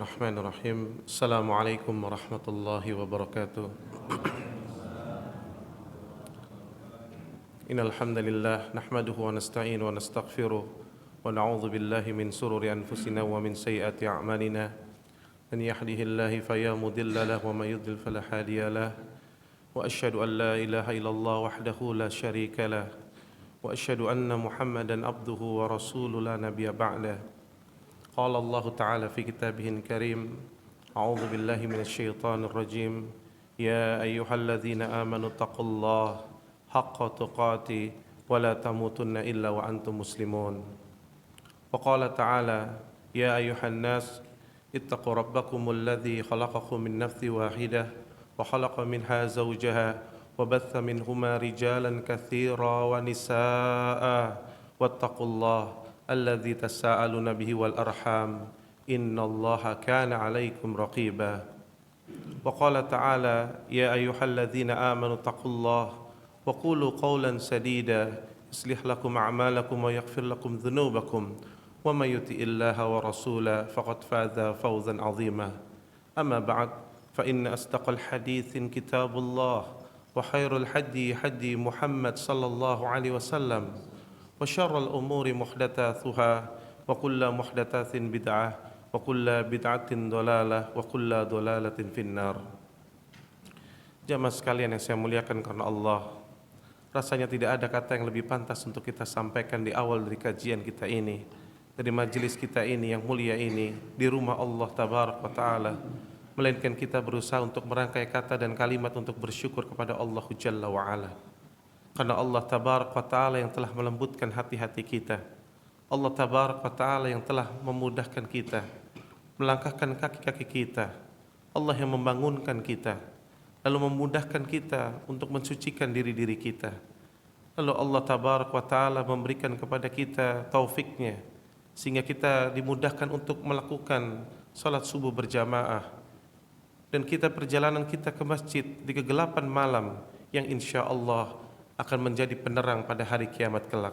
Bismillahirrahmanirrahim. Assalamualaikum warahmatullahi wabarakatuh. Innal hamdalillah nahmaduhu wa nasta'inuhu wa nastaghfiruh wa na'udzu billahi min shururi anfusina wa min sayyiati a'malina. Man yahdihillahu fala mudilla lahu wa may yudlil fala hadiya lahu. Wa asyhadu an la ilaha illallah wahdahu la syarika lah. Wa asyhadu anna Muhammadan abduhu wa rasuluhu la nabiyya ba'dah. Qala Allah Ta'ala fi kitabihil karim, a'udzu billahi minasyaitonir rajim, ya ayyuhalladzina amanu taqullaha haqqa tuqatih wa la tamutunna illa wa antum muslimun. Wa qala ta'ala, ya ayyuhan nas ittaqu rabbakumul ladzi khalaqakum min nafsin wahidah wa khalaqa minha zawjaha wa batha minhuma rijalan katsiran wa nisaa'a wattaqullaha alladzi tasaaluna bihi wal arham innallaha kana 'alaikum raqiba. Wa qala ta'ala, ya ayyuhalladzina amanu taqullaha wa qulu qawlan sadida yuslih lakum a'malakum wa yaghfir lakum dhunubakum wa may yuti'illaha wa rasulahu faqad faza fawzan 'azima. Amma ba'd, fa inna asdaqal haditsin kitabullah wa khairul hadi hadi Muhammad sallallahu alaihi wasallam wa syarrul umuri muhdatsatuha wa kullu muhdatsatin bid'ah wa kullu bid'atin dhalalah wa kullu dhalalatin finnar. Jamaah sekalian yang saya muliakan karena Allah, rasanya tidak ada kata yang lebih pantas untuk kita sampaikan di awal dari kajian kita ini, dari majelis kita ini yang mulia ini, di rumah Allah Tabaraka wa Ta'ala, melainkan kita berusaha untuk merangkai kata dan kalimat untuk bersyukur kepada Allah Jalla wa Ala. Karena Allah Tabaraka wa Ta'ala yang telah melembutkan hati-hati kita, Allah Tabaraka wa Ta'ala yang telah memudahkan kita, melangkahkan kaki-kaki kita, Allah yang membangunkan kita, lalu memudahkan kita untuk mensucikan diri-diri kita. Lalu Allah Tabaraka wa Ta'ala memberikan kepada kita taufiknya, sehingga kita dimudahkan untuk melakukan salat subuh berjamaah, dan kita perjalanan kita ke masjid di kegelapan malam yang insya Allah akan menjadi penerang pada hari kiamat kelak.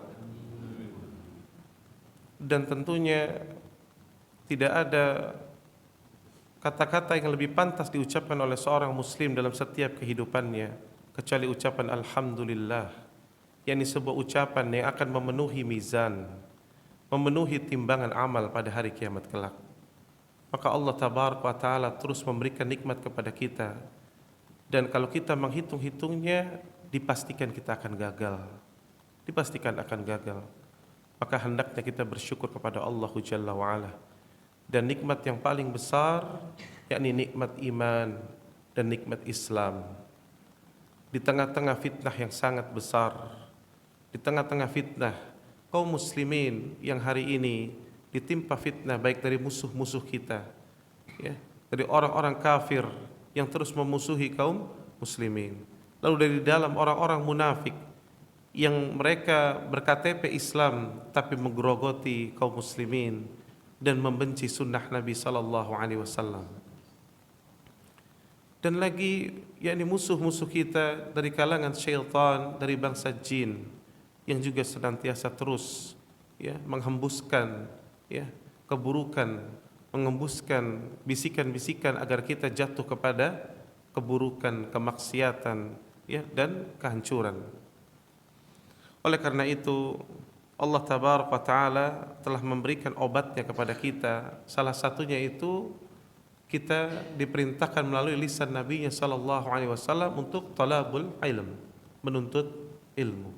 Dan tentunya tidak ada kata-kata yang lebih pantas diucapkan oleh seorang muslim dalam setiap kehidupannya kecuali ucapan alhamdulillah, yakni sebuah ucapan yang akan memenuhi mizan, memenuhi timbangan amal pada hari kiamat kelak. Maka Allah Tabaraka wa Ta'ala terus memberikan nikmat kepada kita, dan kalau kita menghitung-hitungnya dipastikan kita akan gagal, dipastikan akan gagal. Maka hendaknya kita bersyukur kepada Allah Jalla wa'ala. Dan nikmat yang paling besar, yakni nikmat iman dan nikmat Islam. Di tengah-tengah fitnah yang sangat besar, di tengah-tengah fitnah kaum muslimin yang hari ini ditimpa fitnah baik dari musuh-musuh kita, ya, dari orang-orang kafir yang terus memusuhi kaum muslimin, lalu dari dalam orang-orang munafik yang mereka berKTP Islam tapi menggerogoti kaum muslimin dan membenci sunnah Nabi sallallahu alaihi wasallam. Dan lagi yakni musuh-musuh kita dari kalangan syaitan, dari bangsa jin yang juga senantiasa terus menghembuskan keburukan, mengembuskan bisikan-bisikan agar kita jatuh kepada keburukan, kemaksiatan, dan kehancuran. Oleh karena itu Allah Tabaraka wa Ta'ala telah memberikan obatnya kepada kita. Salah satunya itu kita diperintahkan melalui lisan Nabi sallallahu alaihi wasallam untuk talabul ilm, menuntut ilmu.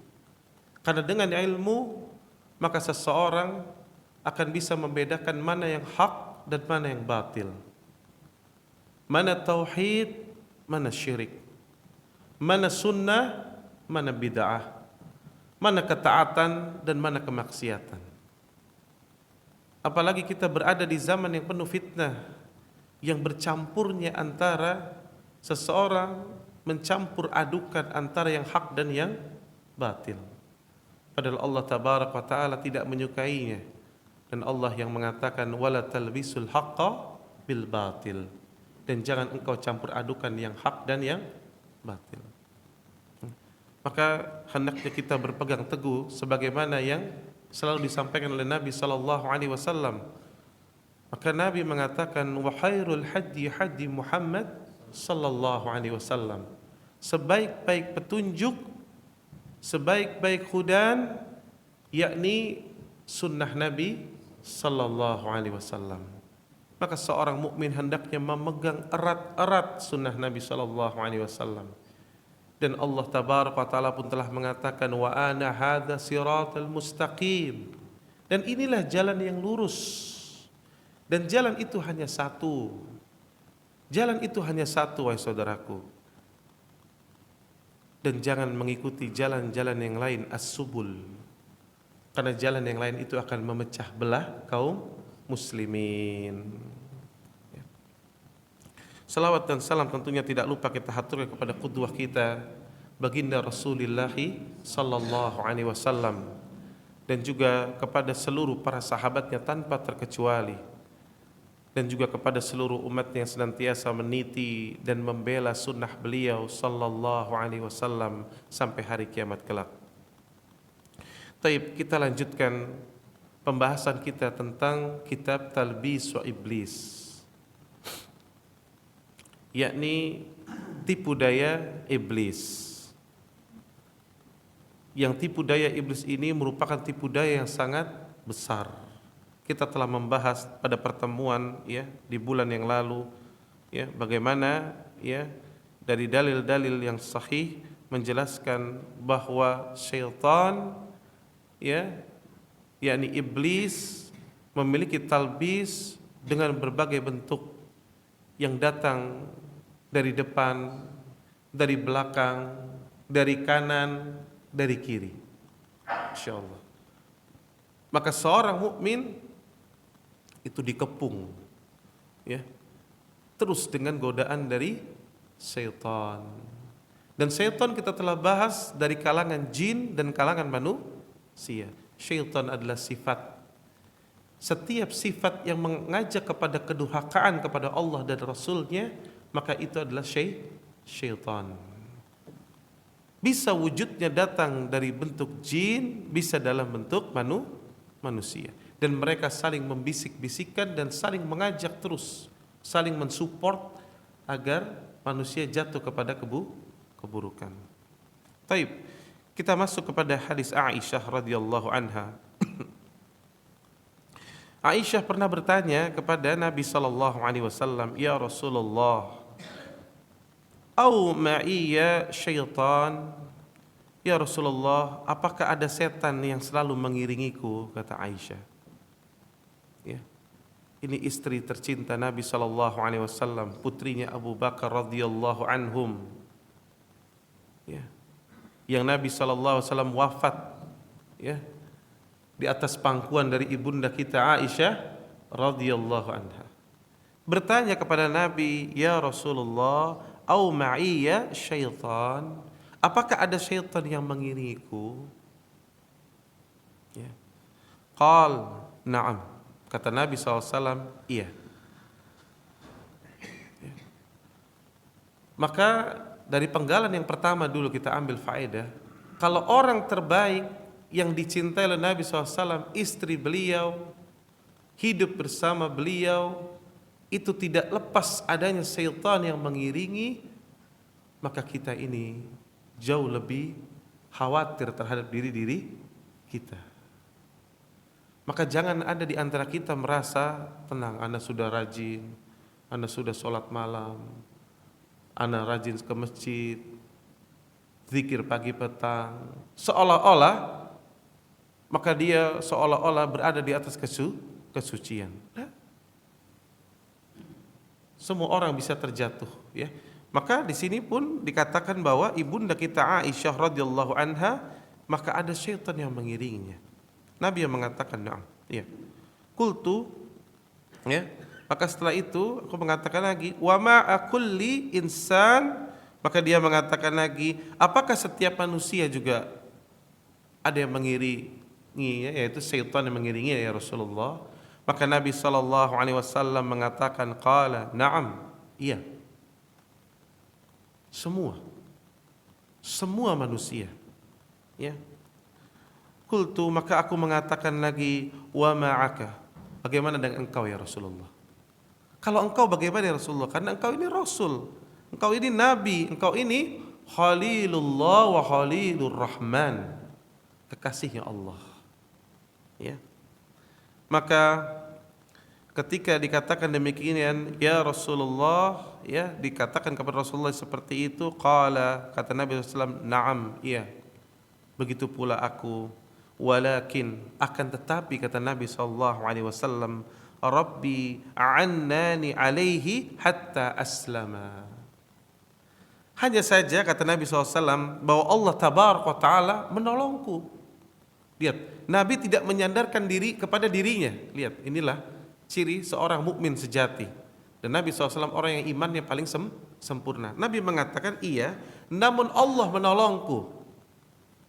Karena dengan ilmu maka seseorang akan bisa membedakan mana yang hak dan mana yang batil, mana tauhid, mana syirik, mana sunnah, mana bid'ah, mana ketaatan dan mana kemaksiatan. Apalagi kita berada di zaman yang penuh fitnah, yang bercampurnya antara seseorang mencampur adukan antara yang hak dan yang batil. Padahal Allah Tabaraka wa Ta'ala tidak menyukainya. Dan Allah yang mengatakan wala talbisul haqqa bil batil, dan jangan engkau campur adukan yang hak dan yang batil. Maka hendaknya kita berpegang teguh sebagaimana yang selalu disampaikan oleh Nabi sallallahu alaihi wasallam. Maka Nabi mengatakan, wa khairul hadi hadi Muhammad sallallahu alaihi wasallam. Sebaik-baik petunjuk, sebaik-baik hudan, yakni sunnah Nabi sallallahu alaihi wasallam. Maka seorang mukmin hendaknya memegang erat-erat sunnah Nabi sallallahu alaihi wasallam. Dan Allah tabaraka wa taala pun telah mengatakan, wa ana hadza siratal mustaqim. Dan inilah jalan yang lurus. Dan jalan itu hanya satu. Jalan itu hanya satu, wahai saudaraku. Dan jangan mengikuti jalan-jalan yang lain, as-subul. Karena jalan yang lain itu akan memecah belah kaum muslimin. Salawat dan salam tentunya tidak lupa kita haturkan kepada qudwah kita, baginda Rasulullah sallallahu alaihi wasallam, dan juga kepada seluruh para sahabatnya tanpa terkecuali, dan juga kepada seluruh umatnya yang senantiasa meniti dan membela sunnah beliau sallallahu alaihi wasallam sampai hari kiamat kelak. Taib, kita lanjutkan pembahasan kita tentang kitab Talbis wa Iblis, yakni tipu daya iblis. Yang tipu daya iblis ini merupakan tipu daya yang sangat besar. Kita telah membahas pada pertemuan ya di bulan yang lalu ya bagaimana ya dari dalil-dalil yang sahih menjelaskan bahwa syaitan ya yakni iblis memiliki talbis dengan berbagai bentuk yang datang dari depan, dari belakang, dari kanan, dari kiri. Insyaallah. Maka seorang mukmin itu dikepung ya terus dengan godaan dari syaitan. Dan syaitan kita telah bahas dari kalangan jin dan kalangan manusia. Syaitan adalah sifat. Setiap sifat yang mengajak kepada kedurhakaan kepada Allah dan Rasulnya, maka itu adalah syaitan. Bisa wujudnya datang dari bentuk jin, bisa dalam bentuk manusia. Dan mereka saling membisik-bisikkan dan saling mengajak terus, saling mensupport agar manusia jatuh kepada keburukan. Taib, kita masuk kepada hadis Aisyah radhiyallahu anha. Aisyah pernah bertanya kepada Nabi sallallahu alaihi wasallam, "Ya Rasulullah, au ma'iyya syaitan?" Ya Rasulullah, apakah ada setan yang selalu mengiringiku? Kata Aisyah. Ya. Ini istri tercinta Nabi sallallahu alaihi wasallam, putrinya Abu Bakar radhiyallahu anhum. Ya. Yang Nabi sallallahu alaihi wasallam wafat ya di atas pangkuan dari ibunda kita Aisyah radhiyallahu anha. Bertanya kepada Nabi, "Ya Rasulullah, au ma'iyya syaitan?" Apakah ada syaitan yang mengiringiku? Ya. Qal, na'am. Kata Nabi SAW, iya. Ya. Maka dari penggalan yang pertama dulu kita ambil faedah. Kalau orang terbaik yang dicintai oleh Nabi SAW, istri beliau, hidup bersama beliau, itu tidak lepas adanya syaitan yang mengiringi, maka kita ini jauh lebih khawatir terhadap diri kita. Maka jangan ada di antara kita merasa tenang, Anda sudah rajin, Anda sudah sholat malam, Anda rajin ke masjid, zikir pagi petang, seolah-olah maka dia seolah-olah berada di atas kesucian. Semua orang bisa terjatuh ya. Maka di sini pun dikatakan bahwa ibunda kita Aisyah radhiyallahu anha, maka ada syaitan yang mengiringinya. Nabi yang mengatakan, "Na'am." Ya. Qultu ya. Maka setelah itu aku mengatakan lagi, "Wa ma'a kulli insan." Maka dia mengatakan lagi, apakah setiap manusia juga ada yang mengiringi, yaitu syaitan yang mengiringi ya Rasulullah? Maka Nabi sallallahu alaihi wasallam mengatakan, qala, "Na'am." Iya. Semua manusia. Ya. Qultu, maka aku mengatakan lagi, "Wa ma'aka." bagaimana dengan engkau ya Rasulullah? Kalau engkau bagaimana ya Rasulullah? Karena engkau ini Rasul, engkau ini Nabi, engkau ini Khalilullah wa Khalilur Rahman, kekasihnya Allah. Ya. Maka ketika dikatakan demikian, ya Rasulullah, ya dikatakan kepada Rasulullah seperti itu, qala, kata Nabi SAW, na'am, iya, begitu pula aku, walakin, akan tetapi, kata Nabi SAW, Rabbi a'annani alaihi hatta aslama. Hanya saja, kata Nabi SAW, bahwa Allah Tabaraka wa Ta'ala menolongku. Lihat, Nabi tidak menyandarkan diri kepada dirinya. Lihat, inilah ciri seorang mukmin sejati. Dan Nabi SAW orang yang imannya paling sempurna. Nabi mengatakan, iya, namun Allah menolongku.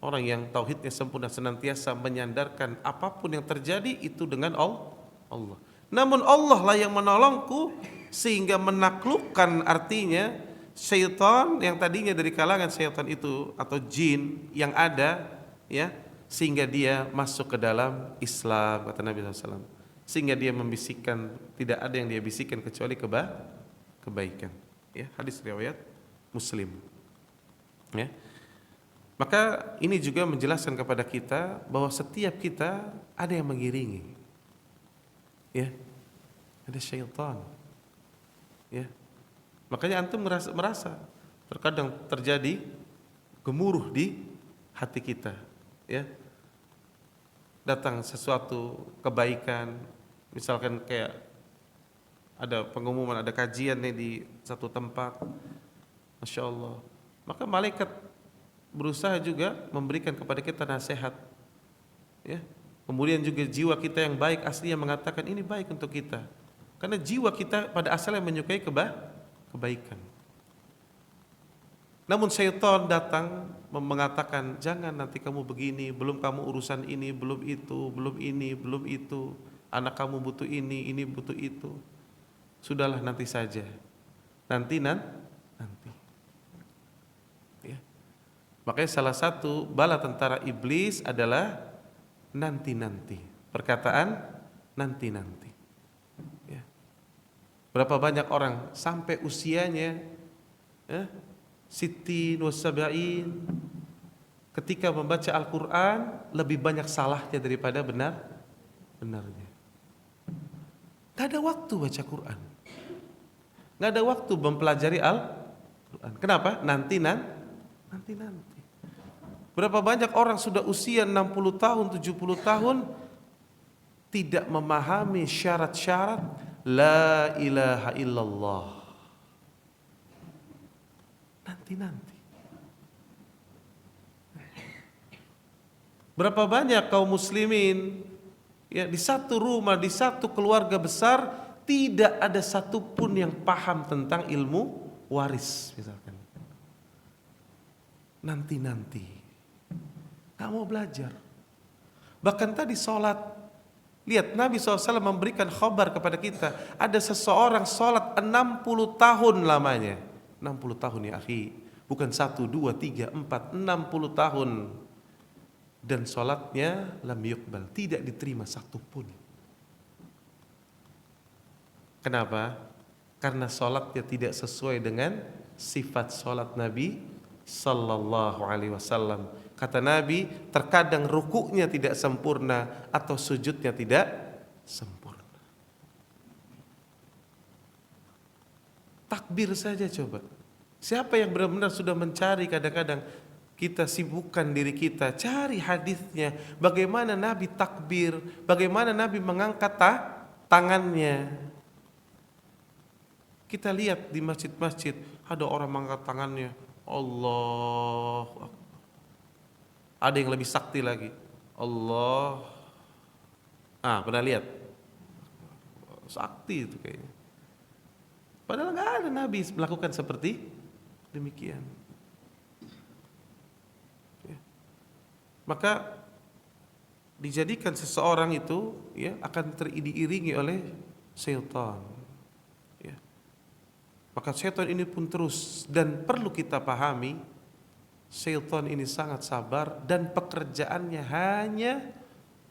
Orang yang tauhidnya sempurna senantiasa menyandarkan apapun yang terjadi itu dengan Allah. Namun Allah lah yang menolongku sehingga menaklukkan, artinya syaitan yang tadinya dari kalangan syaitan itu atau jin yang ada, ya, sehingga dia masuk ke dalam Islam, kata Nabi SAW. Sehingga dia membisikkan, tidak ada yang dia bisikkan kecuali kebaikan. Ya, hadis riwayat Muslim. Ya. Maka ini juga menjelaskan kepada kita bahwa setiap kita ada yang mengiringi. Ya. Ada syaitan. Ya. Makanya antum merasa terkadang terjadi gemuruh di hati kita, ya. Datang sesuatu kebaikan, misalkan kayak ada pengumuman, ada kajian nih di satu tempat, Masya Allah, maka malaikat berusaha juga memberikan kepada kita nasihat, ya. Kemudian juga jiwa kita yang baik aslinya mengatakan ini baik untuk kita, karena jiwa kita pada asalnya menyukai kebaikan. Namun syaitan datang mengatakan, jangan, nanti kamu begini, belum kamu urusan ini, belum itu, belum ini, belum itu, anak kamu butuh ini butuh itu. Sudahlah, nanti saja. Nanti. Ya. Makanya salah satu bala tentara iblis adalah nanti. Perkataan nanti. Ya. Berapa banyak orang sampai usianya Sittin wa sab'in, ketika membaca Al-Quran lebih banyak salahnya daripada benarnya. Gak ada waktu baca Quran, gak ada waktu mempelajari Al-Quran. Kenapa? Nanti. Berapa banyak orang sudah usia 60 tahun, 70 tahun tidak memahami syarat-syarat La ilaha illallah. Nanti. Berapa banyak kaum muslimin, ya, di satu rumah, di satu keluarga besar tidak ada satupun yang paham tentang ilmu waris, misalkan. Nanti. Gak mau belajar. Bahkan tadi sholat, lihat Nabi SAW memberikan khabar kepada kita, ada seseorang sholat 60 tahun lamanya. 60 tahun ya akhi, bukan 1, 2, 3, 4, 60 tahun. Dan sholatnya lam yuqbal, tidak diterima satupun. Kenapa? Karena sholatnya tidak sesuai dengan sifat sholat Nabi Sallallahu Alaihi Wasallam. Kata Nabi, terkadang rukuknya tidak sempurna atau sujudnya tidak sempurna. Takbir saja coba. Siapa yang benar-benar sudah mencari, kadang-kadang kita sibukkan diri kita, cari hadisnya, bagaimana Nabi takbir, bagaimana Nabi mengangkat tangannya. Kita lihat di masjid-masjid, ada orang mengangkat tangannya, Allah. Ada yang lebih sakti lagi, Allah. Pernah lihat? Sakti itu kayaknya. Padahal nggak ada Nabi melakukan seperti demikian. Ya. Maka dijadikan seseorang itu, ya, akan diiringi oleh syaitan. Ya. Maka syaitan ini pun terus, dan perlu kita pahami, syaitan ini sangat sabar dan pekerjaannya hanya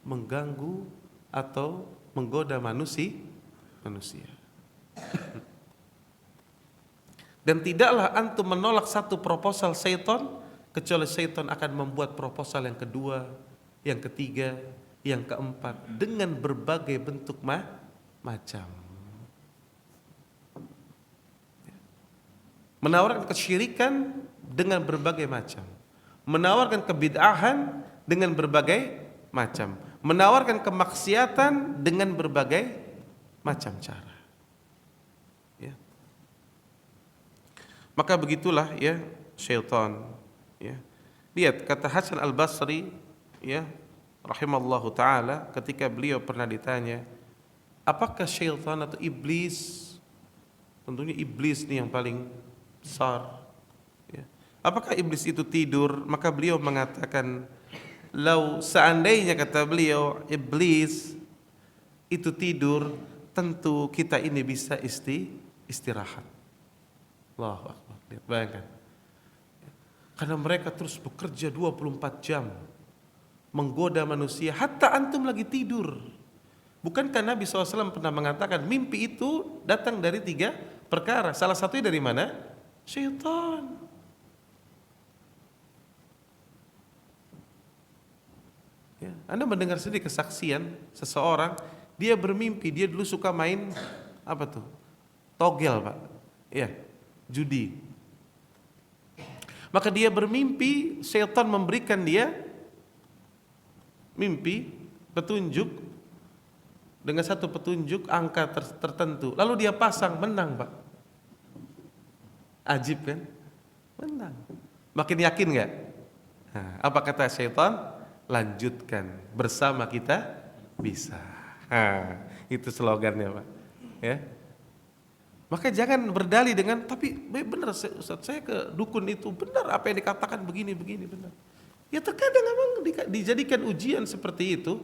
mengganggu atau menggoda manusia. Dan tidaklah antum menolak satu proposal syaitan kecuali syaitan akan membuat proposal yang kedua, yang ketiga, yang keempat dengan berbagai bentuk macam. Menawarkan kesyirikan dengan berbagai macam, menawarkan kebid'ahan dengan berbagai macam, menawarkan kemaksiatan dengan berbagai macam cara. Ya. Maka begitulah ya syaitan. Ya. Lihat kata Hasan Al-Basri, ya, rahimallahu taala, ketika beliau pernah ditanya, apakah syaitan atau iblis? Tentunya iblis nih yang paling besar. Ya. Apakah iblis itu tidur? Maka beliau mengatakan, lau seandainya kata beliau iblis itu tidur, tentu kita ini bisa istirahat. Allahu Akbar. Lihat, bayangkan. Karena mereka terus bekerja 24 jam menggoda manusia, hatta antum lagi tidur. Bukankah Nabi SAW pernah mengatakan mimpi itu datang dari 3 perkara? Salah satunya dari mana? Syaitan. Ya, Anda mendengar sendiri kesaksian seseorang, dia bermimpi, dia dulu suka main apa tuh? Togel, Pak. Iya, judi. Maka dia bermimpi, syaitan memberikan dia mimpi, petunjuk, dengan satu petunjuk angka tertentu. Lalu dia pasang, menang Pak. Ajib kan? Menang. Makin yakin gak? Nah, apa kata syaitan? Lanjutkan, bersama kita bisa. Nah, itu slogannya Pak. Ya. Maka jangan berdalih dengan, tapi benar Ustaz, saya ke dukun itu, benar apa yang dikatakan begini benar. Ya terkadang memang dijadikan ujian seperti itu,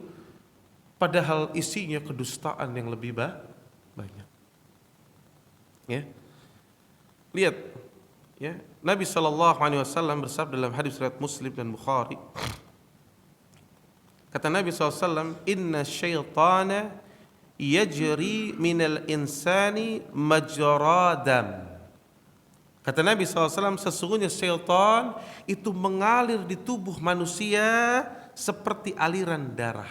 padahal isinya kedustaan yang lebih banyak. Ya. Lihat, ya, Nabi SAW bersabda dalam hadis riwayat Muslim dan Bukhari. Kata Nabi SAW, inna syaitana yajri minal insani majradam. Kata Nabi SAW, sesungguhnya syaitan itu mengalir di tubuh manusia seperti aliran darah.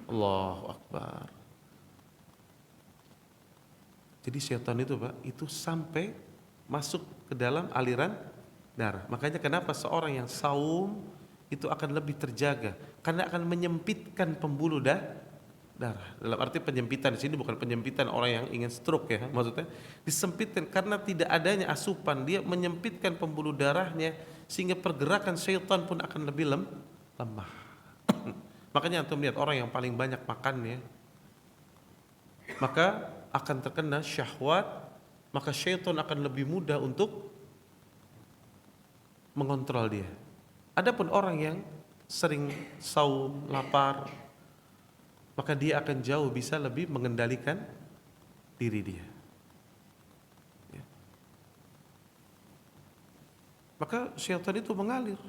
Allahu Akbar. Jadi syaitan itu Pak, itu sampai masuk ke dalam aliran darah. Makanya kenapa seorang yang saum itu akan lebih terjaga, karena akan menyempitkan pembuluh darah. Dalam arti penyempitan di sini bukan penyempitan orang yang ingin stroke ya, maksudnya disempitkan karena tidak adanya asupan, dia menyempitkan pembuluh darahnya sehingga pergerakan syaitan pun akan lebih lemah. Makanya antum lihat orang yang paling banyak makannya, maka akan terkena syahwat, maka syaitan akan lebih mudah untuk mengontrol dia. Adapun orang yang sering saum, lapar, maka dia akan jauh bisa lebih mengendalikan diri dia. Ya. Maka syaitan itu mengalir.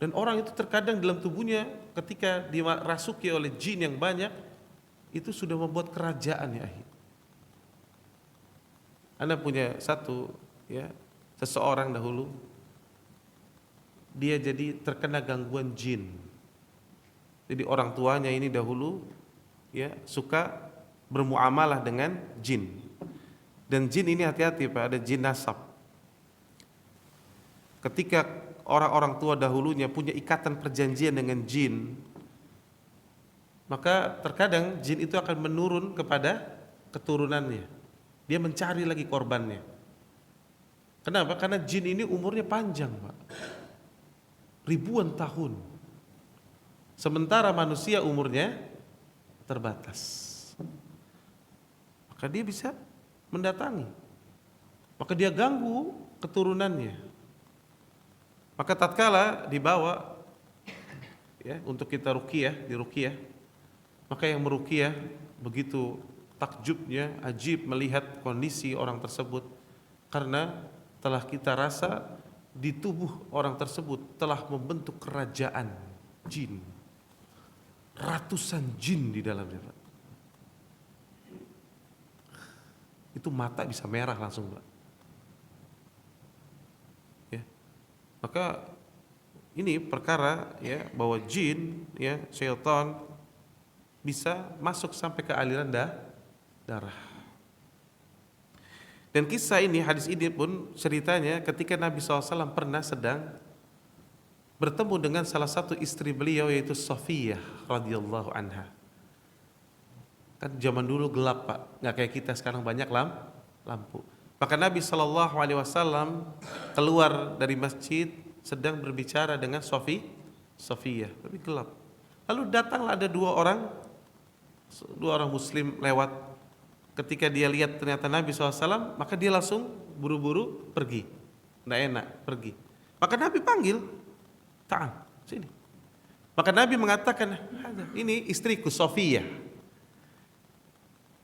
Dan orang itu terkadang dalam tubuhnya ketika dirasuki oleh jin yang banyak, itu sudah membuat kerajaan ya. Anda punya satu ya, seseorang dahulu, dia jadi terkena gangguan jin. Jadi orang tuanya ini dahulu ya suka bermuamalah dengan jin. Dan jin ini hati-hati Pak, ada jin nasab. Ketika orang-orang tua dahulunya punya ikatan perjanjian dengan jin, maka terkadang jin itu akan menurun kepada keturunannya. Dia mencari lagi korbannya. Kenapa? Karena jin ini umurnya panjang Pak, ribuan tahun. Sementara manusia umurnya terbatas. Maka dia bisa mendatangi. Maka dia ganggu keturunannya. Maka tatkala dibawa ya untuk kita ruqyah, diruqyah, maka yang meruqyah begitu takjubnya, ajib melihat kondisi orang tersebut, karena telah kita rasa di tubuh orang tersebut telah membentuk kerajaan jin. ratusan jin di dalamnya, Pak. Itu mata bisa merah langsung, Pak. Ya. Maka ini perkara ya bahwa jin ya syaitan bisa masuk sampai ke aliran darah. Dan kisah ini, hadis ini pun ceritanya ketika Nabi SAW pernah sedang bertemu dengan salah satu istri beliau yaitu Safiyah radhiyallahu anha. Kan zaman dulu gelap, Pak, nggak kayak kita sekarang banyak lampu. Maka Nabi SAW keluar dari masjid sedang berbicara dengan Safiyah, tapi gelap. Lalu datanglah ada dua orang muslim lewat. Ketika dia lihat ternyata Nabi SAW, maka dia langsung buru-buru pergi. Nggak enak, pergi. Maka Nabi panggil, ta'al, sini. Maka Nabi mengatakan, ini istriku Safiyah.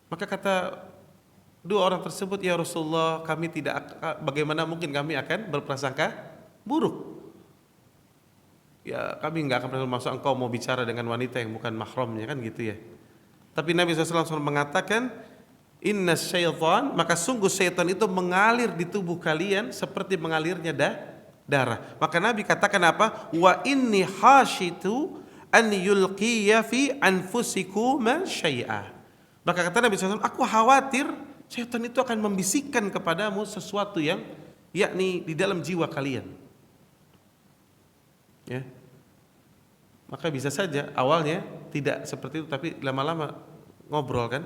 Maka kata dua orang tersebut, ya Rasulullah, kami tidak, bagaimana mungkin kami akan berprasangka buruk? Ya kami nggak akan pernah maksud engkau mau bicara dengan wanita yang bukan mahramnya, kan gitu ya. Tapi Nabi SAW mengatakan, inna syaitan, maka sungguh syaitan itu mengalir di tubuh kalian seperti mengalirnya darah. Maka Nabi katakan apa? Wa inni hashitu an yulqiya fi anfusikum syai'a. Maka kata Nabi SAW, aku khawatir syaitan itu akan membisikkan kepadamu sesuatu yang yakni di dalam jiwa kalian. Ya. Maka bisa saja awalnya tidak seperti itu, tapi lama-lama ngobrol kan,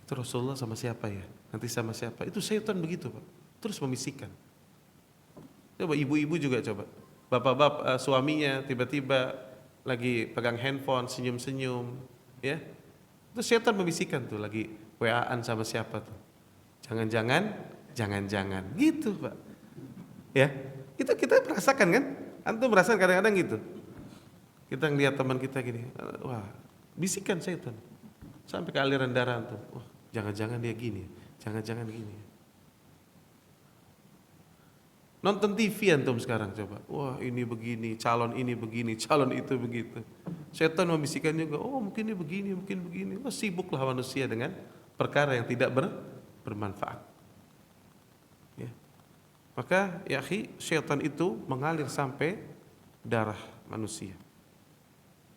itu Rasulullah sama siapa ya? Nanti sama siapa? Itu syaitan begitu, Pak. Terus membisikkan. Coba ibu-ibu juga coba. Bapak-bapak suaminya tiba-tiba lagi pegang handphone, senyum-senyum, ya. Itu syaitan membisikkan tuh lagi WA-an sama siapa tuh. Jangan-jangan gitu, Pak. Ya. Itu kita merasakan kan? Antum merasakan kadang-kadang gitu. Kita ngelihat teman kita gini, wah, bisikan syaitan. Sampai ke aliran darah antum. Wah, jangan-jangan dia gini, jangan-jangan gini. Nonton TV antum sekarang coba. Wah, ini begini, calon ini begini, calon itu begitu. Syaitan membisikkan juga, oh mungkin ini begini, mungkin begini. Wah, sibuklah manusia dengan perkara yang tidak bermanfaat. Ya. Maka ya akhi, syaitan itu mengalir sampai darah manusia.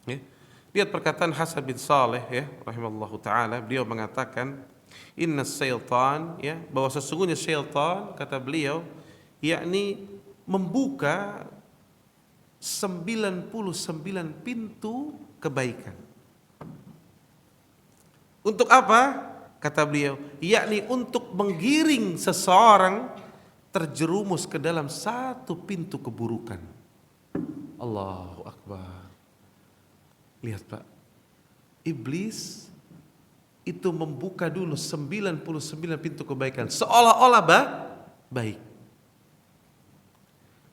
Ya. Lihat perkataan Hasan bin Saleh ya, rahimallahu taala, beliau mengatakan inna syaitan, ya, bahwa sesungguhnya syaitan, kata beliau, yakni membuka 99 pintu kebaikan. Untuk apa? Kata beliau, yakni untuk menggiring seseorang terjerumus ke dalam satu pintu keburukan. Allahu Akbar. Lihat Pak, iblis itu membuka dulu 99 pintu kebaikan, seolah-olah baik.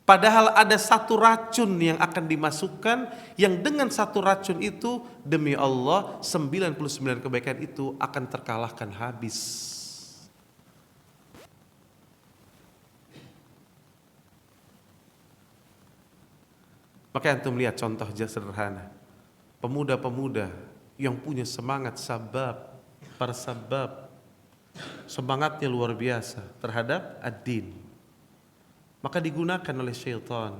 Padahal ada satu racun yang akan dimasukkan, yang dengan satu racun itu demi Allah 99 kebaikan itu akan terkalahkan habis. Maka antum lihat contoh sederhana. Pemuda-pemuda yang punya semangat sabab, semangatnya luar biasa terhadap ad-din, maka digunakan oleh syaitan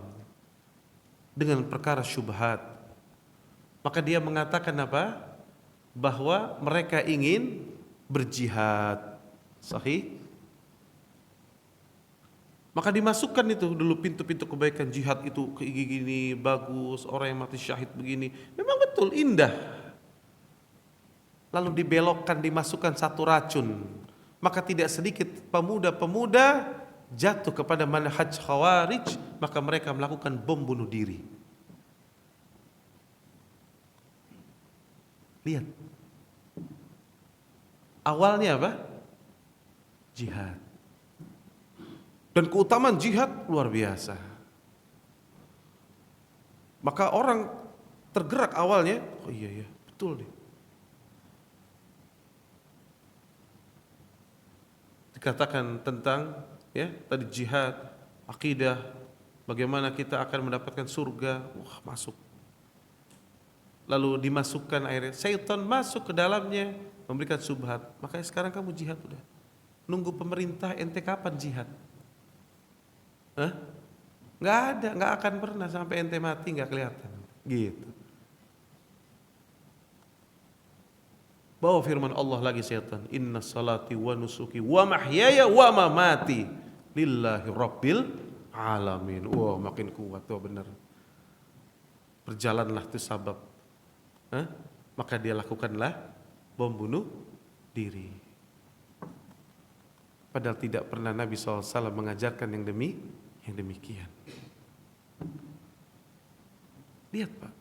dengan perkara syubhat. Maka dia mengatakan apa? Bahwa mereka ingin berjihad. Sahih? Maka dimasukkan itu dulu pintu-pintu kebaikan, jihad itu kayak gini, bagus, orang yang mati syahid begini. Memang betul, indah. Lalu dibelokkan, dimasukkan satu racun. Maka tidak sedikit pemuda-pemuda jatuh kepada manhaj khawarij, maka mereka melakukan bom bunuh diri. Lihat. Awalnya apa? Jihad. Dan keutamaan jihad luar biasa. Maka orang tergerak awalnya, oh iya betul nih. Dikatakan tentang ya tadi jihad, akidah, bagaimana kita akan mendapatkan surga, wah masuk. lalu dimasukkan airnya, syaitan masuk ke dalamnya, memberikan subhat. Makanya sekarang kamu jihad udah. Nunggu pemerintah, ente kapan jihad? Hah? Nggak ada, nggak akan pernah sampai ente mati nggak kelihatan. Gitu. Bawa firman Allah lagi syaitan, inna salati wa nusuki wa mahyaya wa mamati lillahi rabbil alamin. Wah, makin kuat tuh bener. Berjalanlah tuh sabab. Maka dia lakukanlah bom bunuh diri. Padahal tidak pernah Nabi SAW mengajarkan yang demikian. Lihat Pak,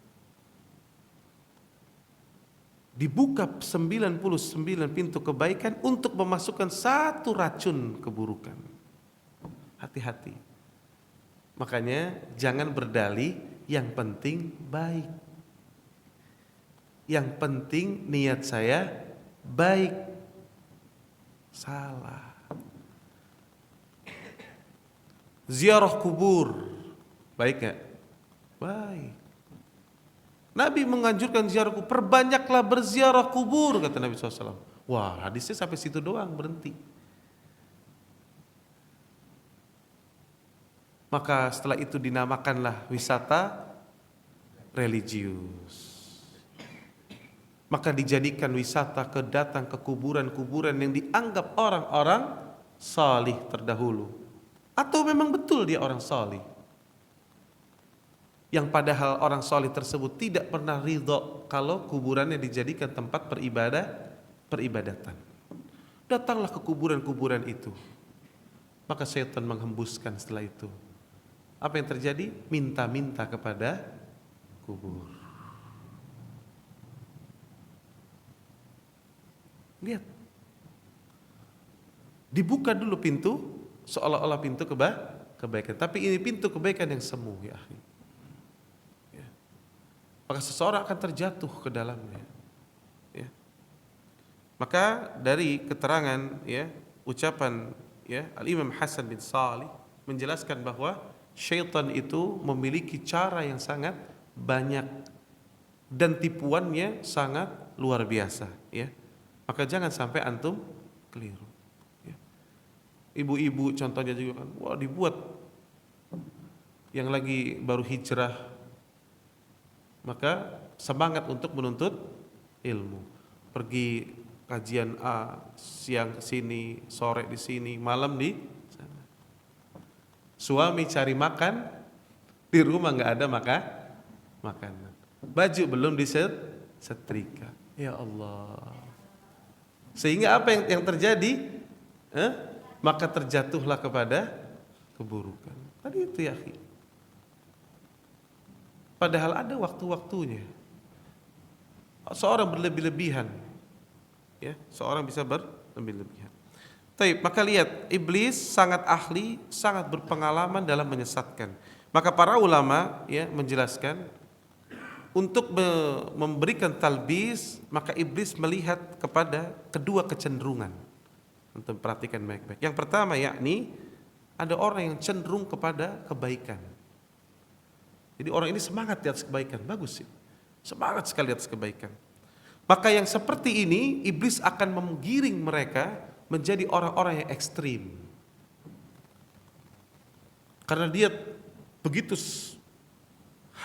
dibuka 99 pintu kebaikan untuk memasukkan satu racun keburukan. Hati-hati. Makanya jangan berdalih yang penting baik. Yang penting niat saya baik. Salah. Ziarah kubur baik gak? Baik. Nabi menganjurkan ziarah kubur, perbanyaklah berziarah kubur, kata Nabi SAW. Wah, hadisnya sampai situ doang, berhenti. Maka setelah itu dinamakanlah wisata religius. Maka dijadikan wisata datang ke kuburan-kuburan yang dianggap orang-orang salih terdahulu. Atau memang betul dia orang salih. Yang padahal orang salih tersebut tidak pernah ridho kalau kuburannya dijadikan tempat peribadatan. Datanglah ke kuburan-kuburan itu. Maka syaitan menghembuskan setelah itu. Apa yang terjadi? Minta-minta kepada kubur. Lihat. Dibuka dulu pintu, seolah-olah pintu kebaikan. Tapi ini pintu kebaikan yang semu, ya akhi. Ya. Maka seseorang akan terjatuh ke dalamnya. Ya. Maka dari keterangan ucapan Al-Imam Hasan bin Salih menjelaskan bahwa syaitan itu memiliki cara yang sangat banyak dan tipuannya sangat luar biasa, ya. Maka jangan sampai antum keliru. Ya. Ibu-ibu contohnya juga kan, wah dibuat yang lagi baru hijrah, maka semangat untuk menuntut ilmu. Pergi kajian A, siang ke sini, sore di sini, malam di sana. Suami cari makan, di rumah nggak ada makanan. Baju belum disetrika. Ya Allah. Sehingga apa yang terjadi? Maka terjatuhlah kepada keburukan. Tadi itu ya, akhi. Padahal ada waktu-waktunya. Seorang berlebih-lebihan, ya, seorang bisa berlebih-lebihan. Baik, maka lihat, iblis sangat ahli, sangat berpengalaman dalam menyesatkan. Maka para ulama menjelaskan untuk memberikan talbis, maka iblis melihat kepada kedua kecenderungan. Untuk perhatikan baik-baik. Yang pertama yakni ada orang yang cenderung kepada kebaikan. Jadi orang ini semangat di atas kebaikan, bagus sih. Semangat sekali di atas kebaikan. Maka yang seperti ini iblis akan menggiring mereka menjadi orang-orang yang ekstrim. Karena dia begitu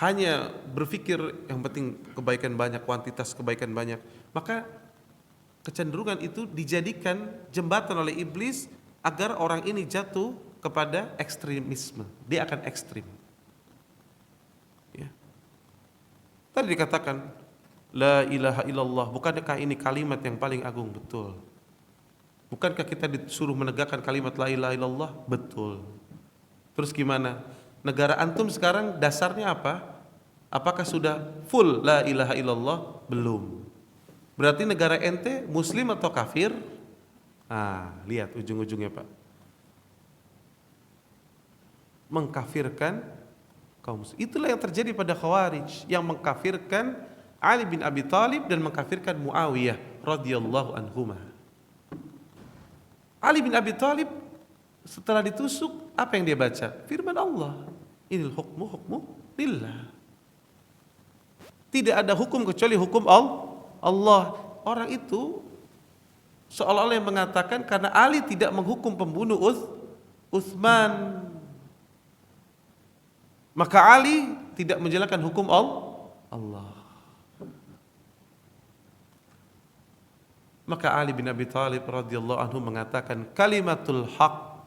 hanya berpikir yang penting kebaikan banyak, kuantitas kebaikan banyak, maka kecenderungan itu dijadikan jembatan oleh iblis agar orang ini jatuh kepada ekstremisme. Dia akan ekstrim. Ya. Tadi dikatakan la ilaha illallah, bukankah ini kalimat yang paling agung? Betul. Bukankah kita disuruh menegakkan kalimat la ilaha illallah? Betul. Terus gimana? Negara antum sekarang dasarnya apa? Apakah sudah full la ilaha illallah? Belum. Berarti negara ente muslim atau kafir? Lihat ujung-ujungnya Pak. Mengkafirkan kaum muslim. Itulah yang terjadi pada Khawarij, yang mengkafirkan Ali bin Abi Thalib dan mengkafirkan Muawiyah radhiyallahu anhuma. Ali bin Abi Thalib setelah ditusuk, apa yang dia baca? Firman Allah. Inil hukmu lillah. Tidak ada hukum kecuali hukum Allah. Orang itu seolah-olah yang mengatakan karena Ali tidak menghukum pembunuh Utsman, maka Ali tidak menjalankan hukum Allah. Maka Ali bin Abi Thalib radhiyallahu anhu mengatakan, kalimatul haq,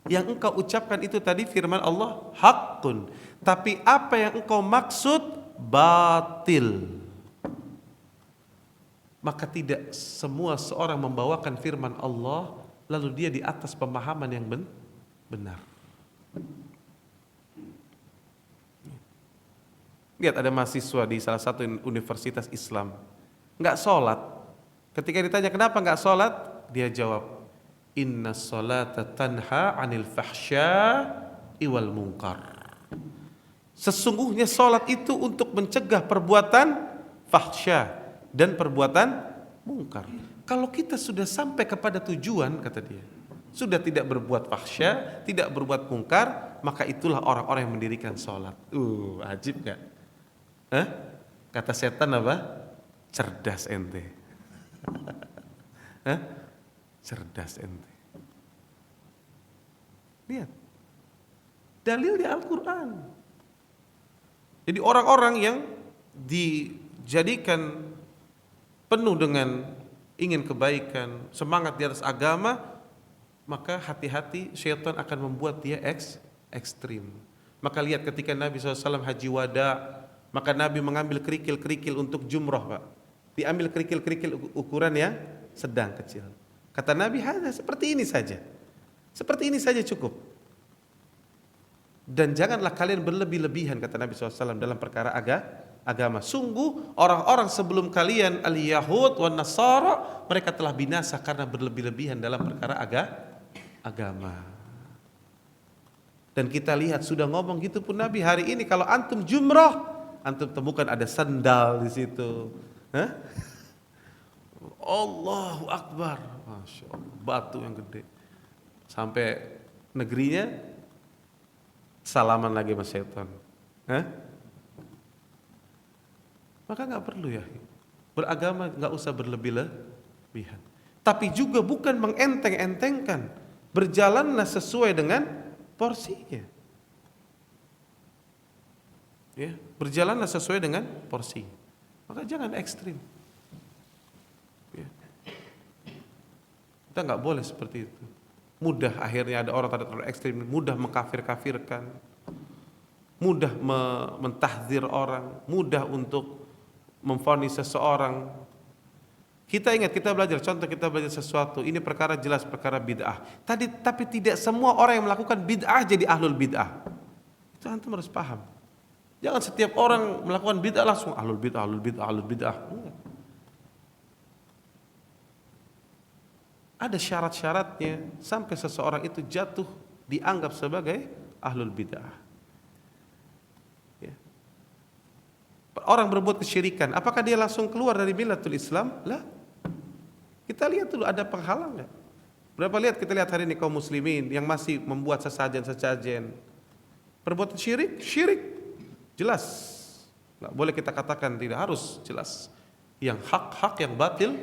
yang engkau ucapkan itu tadi firman Allah haqqun, tapi apa yang engkau maksud batil. Maka tidak semua seorang membawakan firman Allah lalu dia di atas pemahaman yang benar. Lihat, ada mahasiswa di salah satu universitas Islam nggak sholat. Ketika ditanya kenapa nggak sholat, dia jawab, inna sholata tanha anil fahsya iwal munkar. Sesungguhnya sholat itu untuk mencegah perbuatan fahsya dan perbuatan mungkar. Kalau kita sudah sampai kepada tujuan, kata dia, sudah tidak berbuat fahsya, tidak berbuat mungkar, maka itulah orang-orang yang mendirikan sholat. Ajib gak? Kata setan apa? Cerdas ente. Cerdas ente. Lihat, dalil di Al-Quran. Jadi orang-orang yang dijadikan penuh dengan ingin kebaikan, semangat di atas agama, maka hati-hati syaitan akan membuat dia ekstrim. Maka lihat ketika Nabi SAW haji wada, maka Nabi mengambil kerikil-kerikil untuk jumroh, Pak. Diambil kerikil-kerikil ukuran yang sedang kecil. Kata Nabi, seperti ini saja. Seperti ini saja cukup. Dan janganlah kalian berlebih-lebihan, kata Nabi SAW, dalam perkara agama. Sungguh orang-orang sebelum kalian, al-Yahud wa Nasara, mereka telah binasa karena berlebih-lebihan dalam perkara agama. Dan kita lihat sudah ngomong gitu pun Nabi, hari ini kalau antum jumrah, antum temukan ada sandal di situ. Allahu Akbar, Masya Allah, batu yang gede. Sampai negerinya salaman lagi sama setan. Maka nggak perlu ya, beragama nggak usah berlebih-lebihan. Tapi juga bukan mengenteng-entengkan, berjalanlah sesuai dengan porsinya. Ya, berjalanlah sesuai dengan porsi. Maka jangan ekstrim. Ya. Kita nggak boleh seperti itu. Mudah akhirnya ada orang terlalu ekstrim, mudah mengkafir-kafirkan, mudah mentahdzir orang, mudah untuk memvonis seseorang. Kita ingat, kita belajar, contoh kita belajar sesuatu, ini perkara jelas perkara bid'ah. Tapi tidak semua orang yang melakukan bid'ah jadi ahlul bid'ah. Itu antum harus paham. Jangan setiap orang melakukan bid'ah langsung ahlul bid'ah, ahlul bid'ah, ahlul bid'ah. Ada syarat-syaratnya sampai seseorang itu jatuh dianggap sebagai ahlul bid'ah. Ya. Orang berbuat kesyirikan, apakah dia langsung keluar dari millatul Islam? Lah. Kita lihat dulu ada penghalang nggak? Kita lihat hari ini kaum muslimin yang masih membuat sesajen-sesajen. Perbuatan syirik. Jelas, nggak boleh kita katakan tidak, harus jelas. Yang hak, yang batil.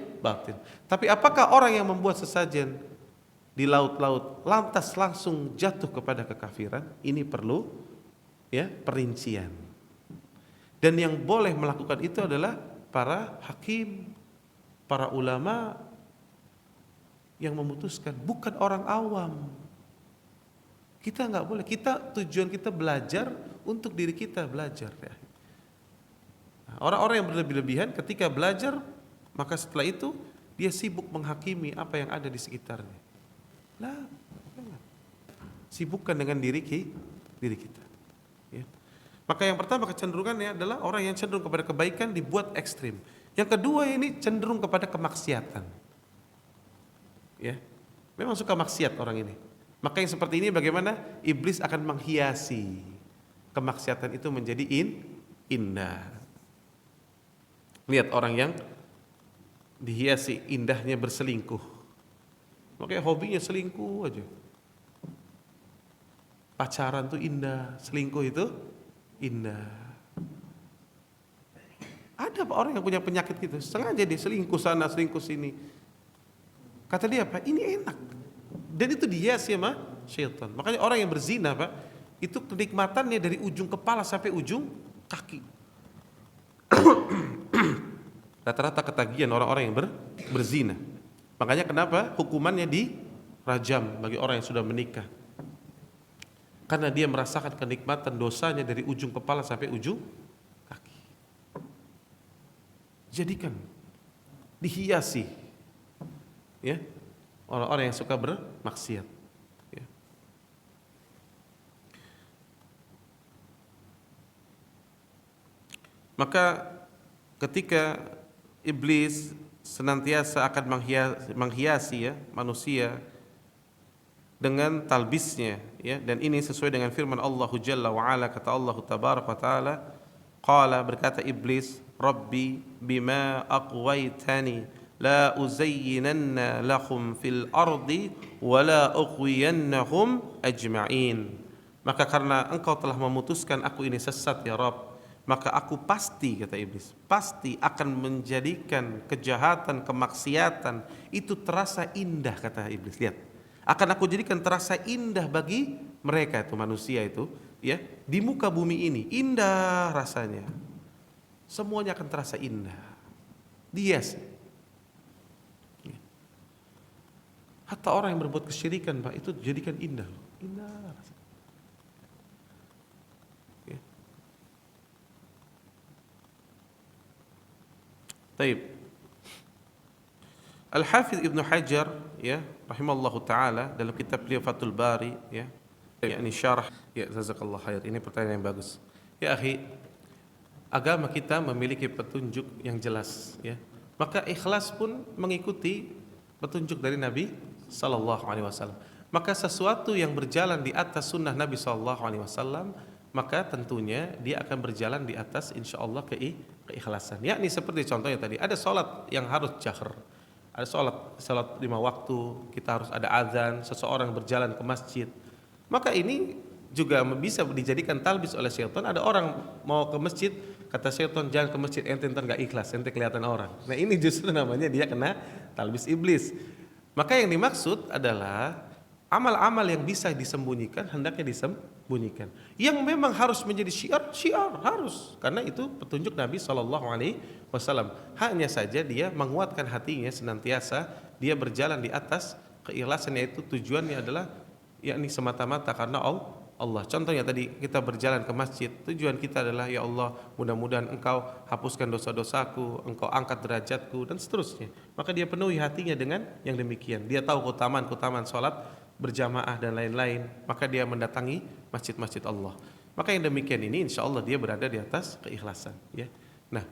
Tapi apakah orang yang membuat sesajen di laut-laut lantas langsung jatuh kepada kekafiran? Ini perlu ya perincian. Dan yang boleh melakukan itu adalah para hakim, para ulama yang memutuskan, bukan orang awam. Kita nggak boleh. Tujuan kita belajar untuk diri kita belajar. Ya. Orang-orang yang berlebih-lebihan ketika belajar, maka setelah itu dia sibuk menghakimi apa yang ada di sekitarnya. Lah, sibukkan dengan diri kita. Ya. Maka yang pertama kecenderungannya adalah orang yang cenderung kepada kebaikan dibuat ekstrim. Yang kedua ini cenderung kepada kemaksiatan. Ya, memang suka maksiat orang ini. Maka yang seperti ini bagaimana? Iblis akan menghiasi kemaksiatan itu menjadi indah. Lihat orang yang dihiasi indahnya berselingkuh. Makanya hobinya selingkuh aja. Pacaran tuh indah, selingkuh itu indah. Ada Pak orang yang punya penyakit gitu, sengaja dia selingkuh sana, selingkuh sini. Kata dia Pak, ini enak. Dan itu dihiasi sama syaitan. Makanya orang yang berzina Pak, itu kenikmatannya dari ujung kepala sampai ujung kaki. Rata-rata ketagihan orang-orang yang berzina. Makanya kenapa hukumannya dirajam bagi orang yang sudah menikah. Karena dia merasakan kenikmatan dosanya dari ujung kepala sampai ujung kaki. Jadikan dihiasi ya orang-orang yang suka bermaksiat ya. Maka ketika iblis senantiasa akan menghiasi ya manusia dengan talbisnya ya, dan ini sesuai dengan firman Allah Jalla wa Ala, kata Allah Tabaraka wa Taala, qala, berkata iblis, rabbi bima aqwaitani la uzayyinanna lahum fil ardi wa la ughwiyannahum ajma'in. Maka karena engkau telah memutuskan aku ini sesat ya Rabb, maka aku pasti, kata iblis, pasti akan menjadikan kejahatan, kemaksiatan itu terasa indah, kata iblis. Lihat, akan aku jadikan terasa indah bagi mereka itu manusia itu ya, di muka bumi ini indah rasanya, semuanya akan terasa indah. Dihiasi. Hatta orang yang berbuat kesyirikan Pak, itu jadikan indah, indah rasanya. Ya. Taib. Al-Hafidz Ibnu Hajar ya rahimallahu taala dalam kitab beliau Fathul Bari ya, yakni syarah ya, jazakallahu khair. Ini pertanyaan yang bagus. Ya akhi, agama kita memiliki petunjuk yang jelas ya. Maka ikhlas pun mengikuti petunjuk dari Nabi sallallahu alaihi wasallam. Maka sesuatu yang berjalan di atas sunnah Nabi sallallahu alaihi wasallam, maka tentunya dia akan berjalan di atas insyaallah keikhlasan. Yakni seperti contohnya tadi, ada salat yang harus jahr. Ada salat 5 waktu, kita harus ada azan, seseorang berjalan ke masjid. Maka ini juga bisa dijadikan talbis oleh syaitan. Ada orang mau ke masjid, kata syaitan, jangan ke masjid, ente ntar gak ikhlas, ente kelihatan orang. Nah ini justru namanya dia kena talbis iblis. Maka yang dimaksud adalah amal-amal yang bisa disembunyikan hendaknya disembunyikan. Yang memang harus menjadi syiar harus, karena itu petunjuk Nabi SAW. Hanya saja dia menguatkan hatinya senantiasa dia berjalan di atas keikhlasan, yaitu tujuannya adalah yakni semata-mata karena Allah. Contohnya tadi kita berjalan ke masjid, tujuan kita adalah ya Allah, mudah-mudahan Engkau hapuskan dosa-dosaku, Engkau angkat derajatku dan seterusnya. Maka dia penuhi hatinya dengan yang demikian. Dia tahu keutamaan salat berjamaah dan lain-lain, maka dia mendatangi masjid-masjid Allah. Maka yang demikian ini insya Allah dia berada di atas keikhlasan ya. Nah,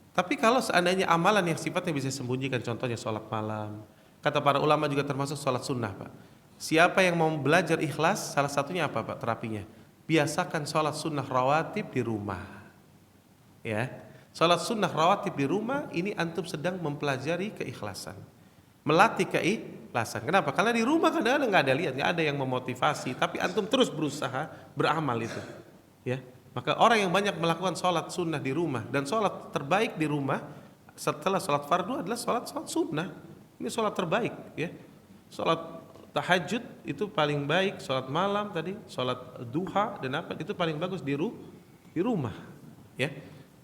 tapi kalau seandainya amalan yang sifatnya bisa sembunyikan, contohnya sholat malam, kata para ulama juga termasuk sholat sunnah Pak. Siapa yang mau belajar ikhlas, salah satunya apa Pak terapinya? Biasakan sholat sunnah rawatib di rumah ya. Sholat sunnah rawatib di rumah, ini antum sedang mempelajari keikhlasan, melatih keikhlasan. Kenapa? Karena di rumah kadang-kadang nggak ada lihat, nggak ada yang memotivasi, tapi antum terus berusaha beramal itu ya. Maka orang yang banyak melakukan sholat sunnah di rumah, dan sholat terbaik di rumah setelah sholat fardu adalah sholat sunnah. Ini sholat terbaik ya. Sholat tahajud itu paling baik, sholat malam tadi, sholat duha dan apa itu paling bagus di rumah ya.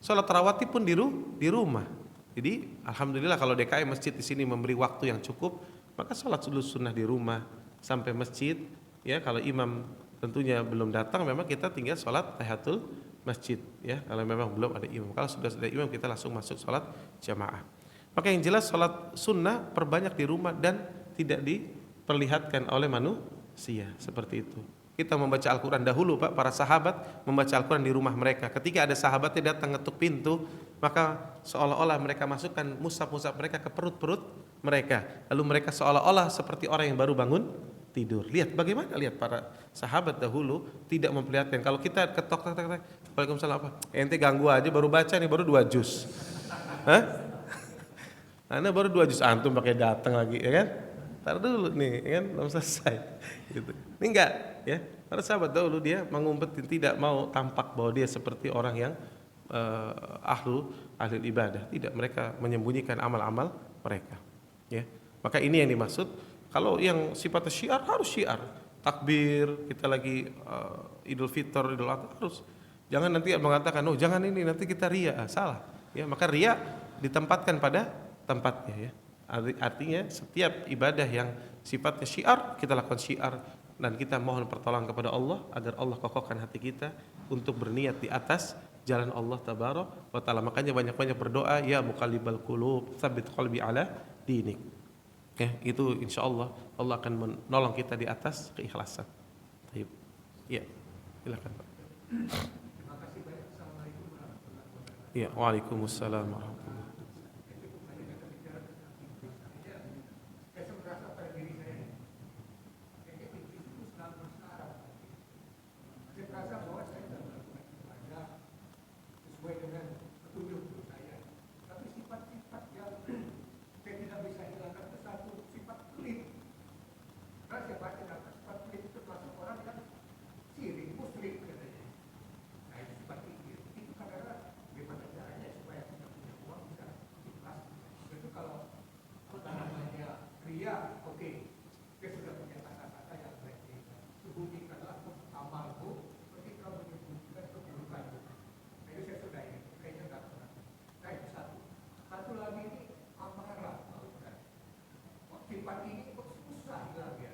Sholat rawatib pun di rumah. Jadi alhamdulillah kalau DKI masjid di sini memberi waktu yang cukup, maka sholat sunnah di rumah sampai masjid ya. Kalau imam tentunya belum datang, memang kita tinggal sholat tahiyatul masjid ya. Kalau memang belum ada imam, kalau sudah ada imam kita langsung masuk sholat jamaah. Maka yang jelas sholat sunnah perbanyak di rumah dan tidak diperlihatkan oleh manusia seperti itu. Kita membaca Al-Quran dahulu Pak, para sahabat membaca Al-Quran di rumah mereka. Ketika ada sahabatnya datang ngetuk pintu, maka seolah-olah mereka masukkan mushaf-mushaf mereka ke perut-perut mereka. Lalu mereka seolah-olah seperti orang yang baru bangun tidur. Lihat bagaimana, lihat para sahabat dahulu tidak memperlihatkan. Kalau kita ketok, Waalaikumsalam apa? Ente ganggu aja, baru baca nih, baru 2 juz. Hah? Anda baru 2 juz, antum pakai datang lagi ya kan? Tar dulu nih, ya kan belum selesai. Gitu. Ini enggak, ya. Para sahabat dahulu dia mengumpetin, tidak mau tampak bahwa dia seperti orang yang ahli ibadah. Tidak, mereka menyembunyikan amal-amal mereka. Ya, maka ini yang dimaksud. Kalau yang sifatnya syiar harus syiar. Takbir, kita lagi Idul Fitr, Idul Adha harus. Jangan nanti mengatakan, oh jangan ini nanti kita riya, salah. Ya, maka riya ditempatkan pada tempatnya. Ya, artinya setiap ibadah yang sifatnya syiar kita lakukan syiar, dan kita mohon pertolongan kepada Allah agar Allah kokohkan hati kita untuk berniat di atas jalan Allah tabaraka wa taala. Makanya banyak-banyak berdoa, ya muqallibal qulub, tsabbit qalbi ala dinik. Ya, itu insyaallah Allah akan menolong kita di atas keikhlasan. Baik. Ya, silakan Pak. Terima kasih banyak. Assalamualaikum warahmatullahi wabarakatuh. Ya, waalaikumsalam warahmatullahi. Saya merasa pada diri saya, kayaknya itu selalu sekarang. Saya merasa bahwa saya tidak melakukan ibadah sesuai dengan petunjuk saya. Tapi sifat-sifat yang saya tidak bisa hilangkan itu satu sifat pelit. Karena saya baca dalam sifat pelit itu termasuk orang yang sirik, musrik katanya. Nah itu sifat kikir. Itu kadang-kadang bagaimana caranya supaya kita punya uang bisa ikhlas. Itu kalau namanya ria, oke. Dia sudah punya kata-kata yang baik. Sembunyikanlah amalmu ketika menyembunyikan keburukanmu. Nah itu saya sudah ini, kayaknya nggak pernah. Nah itu satu. Satu lagi ini amarah, sifat ini kok susah hilang ya.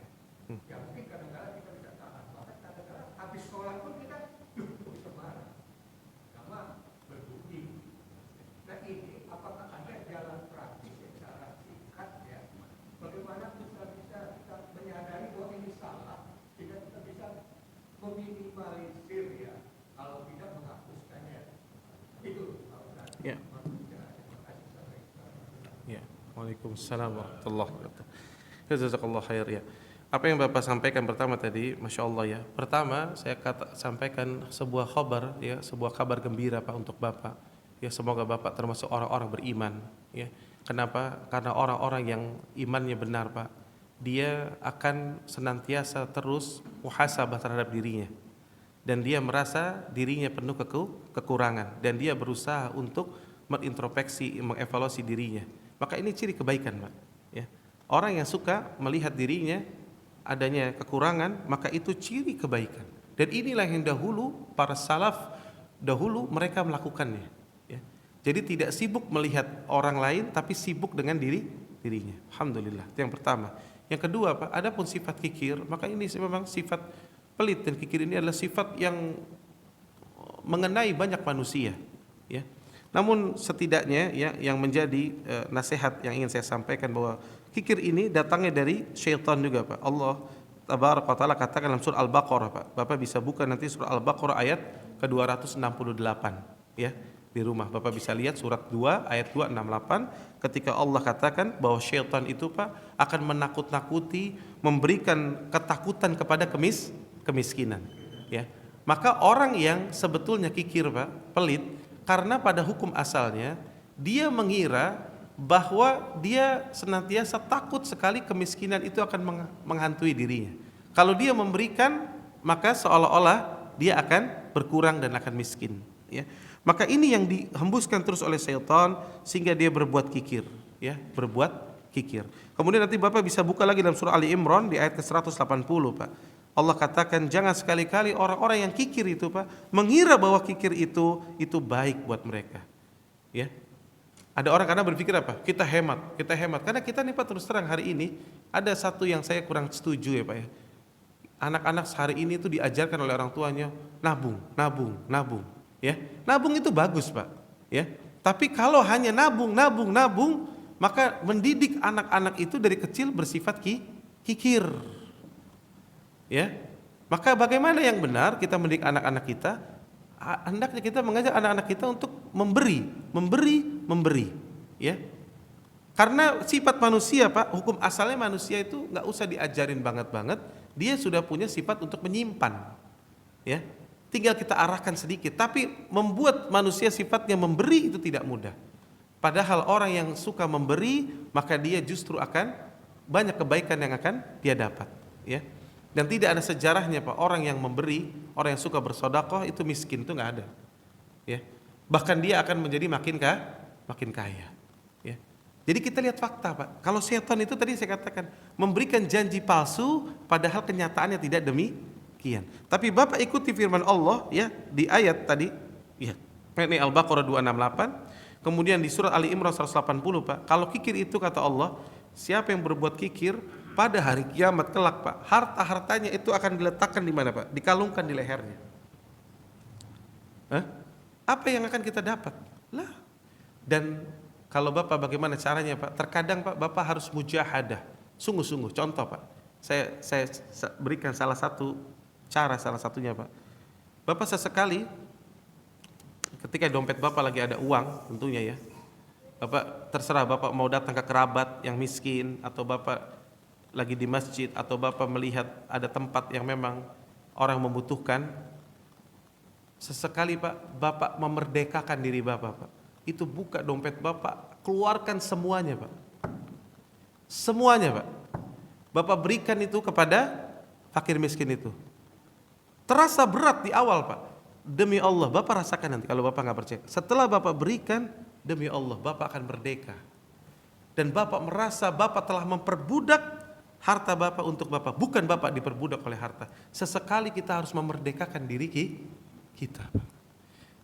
Ya mungkin kadang-kadang kita bisa tahan, bahkan kadang-kadang habis sholat pun kita kok bisa marah, sama berbunyi. Nah ini apakah ada jalan praktis secara singkat ya? Bagaimana bisa kita menyadari bahwa ini salah, sehingga kita bisa meminimalisir ya, kalau tidak menghapuskannya. Itu Pak Ustaz. Ya. Terima kasih. Ya, waalaikumsalam warahmatullahi wabarakatuh. Jazakallah khair ya. Apa yang Bapak sampaikan pertama tadi, Masya Allah ya. Pertama saya sampaikan sebuah kabar ya, sebuah kabar gembira Pak untuk Bapak. Ya, semoga Bapak termasuk orang-orang beriman ya. Kenapa? Karena orang-orang yang imannya benar Pak, dia akan senantiasa terus muhasabah terhadap dirinya. Dan dia merasa dirinya penuh kekurangan, dan dia berusaha untuk mengintrospeksi, mengevaluasi dirinya. Maka ini ciri kebaikan Pak ya. Orang yang suka melihat dirinya adanya kekurangan, maka itu ciri kebaikan. Dan inilah yang dahulu para salaf dahulu mereka melakukannya ya. Jadi tidak sibuk melihat orang lain, tapi sibuk dengan dirinya. Alhamdulillah. Itu yang pertama. Yang kedua Pak, adapun sifat kikir, maka ini memang sifat pelit, dan kikir ini adalah sifat yang mengenai banyak manusia ya. Namun setidaknya ya, yang menjadi nasihat yang ingin saya sampaikan bahwa kikir ini datangnya dari syaitan juga Pak. Allah tabaraka wa taala katakan dalam surah Al-Baqarah Pak. Bapak bisa buka nanti surah Al-Baqarah ayat ke-268 ya. Di rumah Bapak bisa lihat surat 2 ayat 268 ketika Allah katakan bahwa syaitan itu Pak akan menakut-nakuti, memberikan ketakutan kepada kemiskinan ya. Maka orang yang sebetulnya kikir Pak, pelit, karena pada hukum asalnya dia mengira bahwa dia senantiasa takut sekali kemiskinan itu akan menghantui dirinya. Kalau dia memberikan, maka seolah-olah dia akan berkurang dan akan miskin ya. Maka ini yang dihembuskan terus oleh syaitan sehingga dia berbuat kikir ya, berbuat kikir. Kemudian nanti Bapak bisa buka lagi dalam surah Ali Imran di ayat ke-180 Pak. Allah katakan jangan sekali-kali orang-orang yang kikir itu Pak mengira bahwa kikir itu baik buat mereka. Ya. Ada orang karena berpikir apa? Kita hemat. Karena kita nih Pak terus terang hari ini ada satu yang saya kurang setuju ya Pak ya. Anak-anak hari ini itu diajarkan oleh orang tuanya nabung. Ya, nabung itu bagus Pak. Ya, tapi kalau hanya nabung, maka mendidik anak-anak itu dari kecil bersifat kikir. Ya, maka bagaimana yang benar kita mendidik anak-anak kita? Hendaknya kita mengajak anak-anak kita untuk memberi. Ya, karena sifat manusia Pak, hukum asalnya manusia itu nggak usah diajarin banget, dia sudah punya sifat untuk menyimpan. Ya. Tinggal kita arahkan sedikit, tapi membuat manusia sifatnya memberi itu tidak mudah. Padahal orang yang suka memberi, maka dia justru akan banyak kebaikan yang akan dia dapat, ya. Dan tidak ada sejarahnya Pak, orang yang memberi, orang yang suka bersedekah itu miskin, itu nggak ada. Ya. Bahkan dia akan menjadi makin kaya. Ya. Jadi kita lihat fakta, Pak. Kalau setan itu tadi saya katakan memberikan janji palsu, padahal kenyataannya tidak demikian. Tapi Bapak ikuti firman Allah ya di ayat tadi, ya. Ini Al-Baqarah 268. Kemudian di surat Ali Imran 180, Pak. Kalau kikir itu kata Allah, siapa yang berbuat kikir pada hari kiamat kelak, Pak, harta-hartanya itu akan diletakkan di mana, Pak? Dikalungkan di lehernya. Hah? Apa yang akan kita dapat? Lah. Dan kalau Bapak bagaimana caranya, Pak? Terkadang Pak, Bapak harus mujahadah. Sungguh-sungguh. Contoh, Pak. Saya berikan salah satu cara, salah satunya, Pak. Bapak sesekali ketika dompet Bapak lagi ada uang, tentunya ya. Bapak terserah Bapak mau datang ke kerabat yang miskin, atau Bapak lagi di masjid, atau Bapak melihat ada tempat yang memang orang membutuhkan. Sesekali Pak, Bapak memerdekakan diri Bapak, Pak. Itu buka dompet Bapak, keluarkan semuanya, Pak. Semuanya, Pak. Bapak berikan itu kepada fakir miskin itu. Terasa berat di awal, Pak. Demi Allah, Bapak rasakan nanti kalau Bapak nggak percaya. Setelah Bapak berikan, demi Allah, Bapak akan merdeka. Dan Bapak merasa Bapak telah memperbudak harta Bapak untuk Bapak. Bukan Bapak diperbudak oleh harta. Sesekali kita harus memerdekakan diri kita.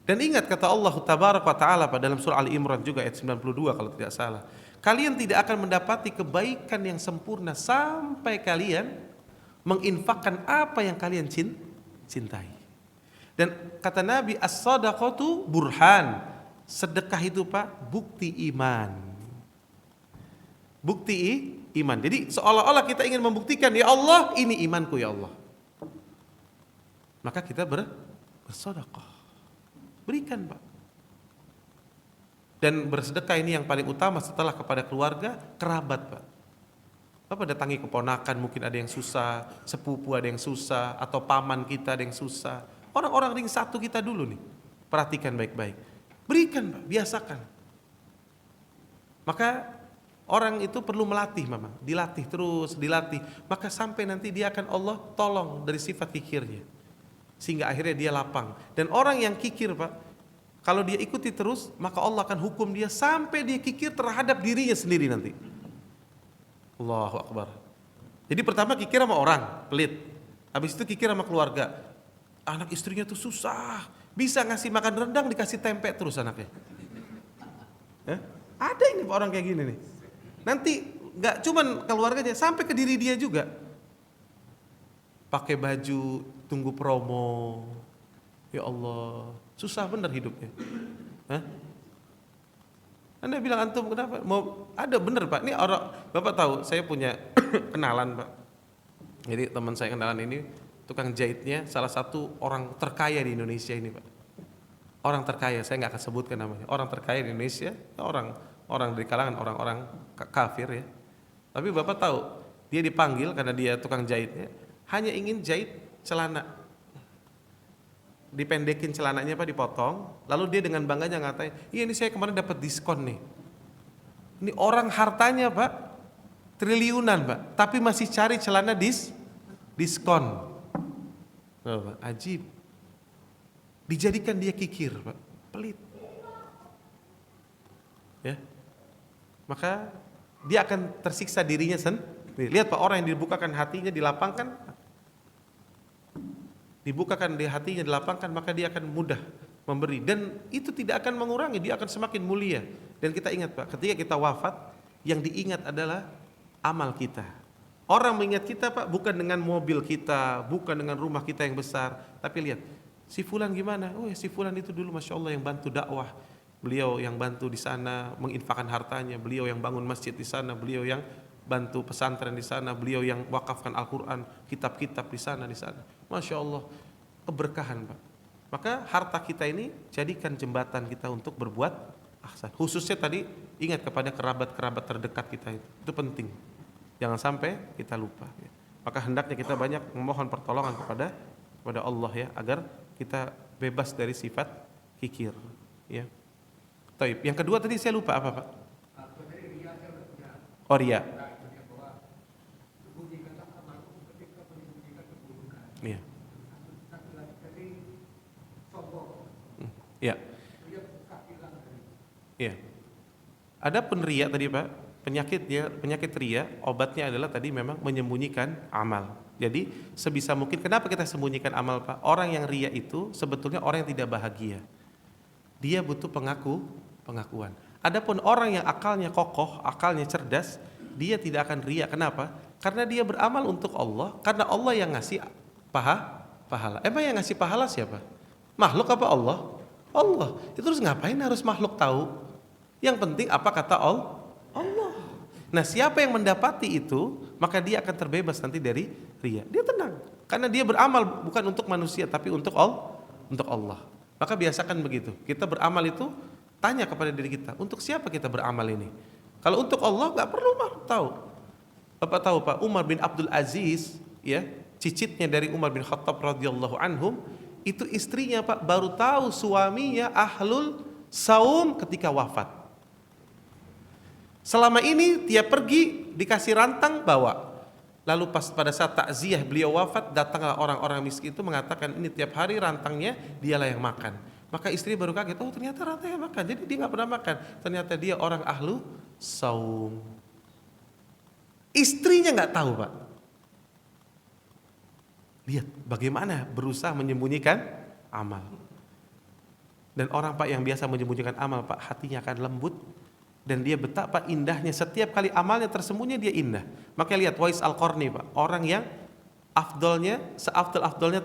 Dan ingat kata Allah Tabaraka wa Ta'ala dalam surah Ali Imran juga ayat 92 kalau tidak salah. Kalian tidak akan mendapati kebaikan yang sempurna sampai kalian menginfakkan apa yang kalian cintai. Dan kata Nabi, as-sadaqatu burhan. Sedekah itu Pak, bukti iman. Bukti iman. Jadi seolah-olah kita ingin membuktikan, ya Allah, ini imanku ya Allah. Maka kita bersedekah. Berikan, Pak. Dan bersedekah ini yang paling utama setelah kepada keluarga, kerabat, Pak. Bapak datangi keponakan, mungkin ada yang susah, sepupu ada yang susah, atau paman kita ada yang susah. Orang-orang ring satu kita dulu nih. Perhatikan baik-baik. Berikan, Pak, biasakan. Maka orang itu perlu melatih, Mama. Dilatih terus, dilatih. Maka sampai nanti dia akan Allah tolong dari sifat kikirnya. Sehingga akhirnya dia lapang. Dan orang yang kikir, Pak, kalau dia ikuti terus, maka Allah akan hukum dia sampai dia kikir terhadap dirinya sendiri nanti. Allahu Akbar. Jadi pertama kikir sama orang, pelit. Habis itu kikir sama keluarga. Anak istrinya tuh susah, bisa ngasih makan rendang dikasih tempe terus anaknya. Ada ini orang kayak gini nih. Nanti nggak cuman keluarganya, sampai ke diri dia juga. Pakai baju tunggu promo. Ya Allah, susah bener hidupnya. Anda bilang antum kenapa? Mau ada bener Pak? Ini orang Bapak tahu, saya punya kenalan Pak. Jadi teman saya kenalan ini tukang jahitnya salah satu orang terkaya di Indonesia ini Pak. Orang terkaya, saya nggak akan sebutkan namanya. Orang terkaya di Indonesia, orang dari kalangan orang-orang kafir ya. Tapi Bapak tahu, dia dipanggil karena dia tukang jahitnya, hanya ingin jahit celana. Dipendekin celananya Pak, dipotong, lalu dia dengan bangganya ngatain, iya ini saya kemarin dapat diskon nih. Ini orang hartanya Pak triliunan Pak, tapi masih cari celana diskon. Oh, Pak, ajib. Dijadikan dia kikir Pak, pelit. Ya. Maka dia akan tersiksa dirinya sendiri. Lihat Pak, orang yang dibukakan hatinya, dilapangkan, dibukakan di hatinya, dilapangkan, maka dia akan mudah memberi. Dan itu tidak akan mengurangi, dia akan semakin mulia. Dan kita ingat Pak, ketika kita wafat, yang diingat adalah amal kita. Orang mengingat kita Pak bukan dengan mobil kita, bukan dengan rumah kita yang besar, tapi lihat, si fulan gimana? Oh ya si fulan itu dulu Masya Allah yang bantu dakwah, beliau yang bantu di sana menginfakkan hartanya, beliau yang bangun masjid di sana, beliau yang bantu pesantren di sana, beliau yang wakafkan Al-Quran, kitab-kitab di sana. Masya Allah, keberkahan Pak. Maka harta kita ini jadikan jembatan kita untuk berbuat ahsan. Khususnya tadi ingat kepada kerabat-kerabat terdekat kita itu penting. Jangan sampai kita lupa. Maka hendaknya kita banyak memohon pertolongan kepada Allah ya, agar kita bebas dari sifat kikir. Ya. Taib. Yang kedua tadi saya lupa apa Pak? Oh riya. Iya. Ya. Ya. Adapun riya tadi Pak, penyakit riya, obatnya adalah tadi memang menyembunyikan amal. Jadi sebisa mungkin, kenapa kita sembunyikan amal Pak? Orang yang riya itu sebetulnya orang yang tidak bahagia. Dia butuh pengakuan. Adapun orang yang akalnya kokoh, akalnya cerdas, dia tidak akan riya. Kenapa? Karena dia beramal untuk Allah, karena Allah yang ngasih pahala. Emang yang ngasih pahala siapa? Makhluk apa Allah? Allah. Itu terus ngapain harus makhluk tahu? Yang penting apa kata Allah? Nah, siapa yang mendapati itu, maka dia akan terbebas nanti dari riya. Dia tenang, karena dia beramal bukan untuk manusia tapi untuk Allah. Maka biasakan begitu. Kita beramal itu tanya kepada diri kita, untuk siapa kita beramal ini? Kalau untuk Allah nggak perlu tahu. Bapak tahu Pak, Umar bin Abdul Aziz, ya, cicitnya dari Umar bin Khattab radhiyallahu anhum, itu istrinya Pak baru tahu suaminya ahlul saum ketika wafat. Selama ini tiap pergi dikasih rantang bawa. Lalu pada saat takziah beliau wafat, datanglah orang-orang miskin itu mengatakan ini tiap hari rantangnya dialah yang makan. Maka istri baru kaget, oh ternyata rantangnya makan. Jadi dia nggak pernah makan. Ternyata dia orang ahlu saum. Istrinya nggak tahu Pak. Lihat bagaimana berusaha menyembunyikan amal. Dan orang Pak yang biasa menyembunyikan amal Pak, hatinya akan lembut. Dan dia betapa indahnya, setiap kali amalnya tersembunyi dia indah. Makanya lihat Wais Al-Qarni Pak, orang yang afdolnya, seafdol-afdolnya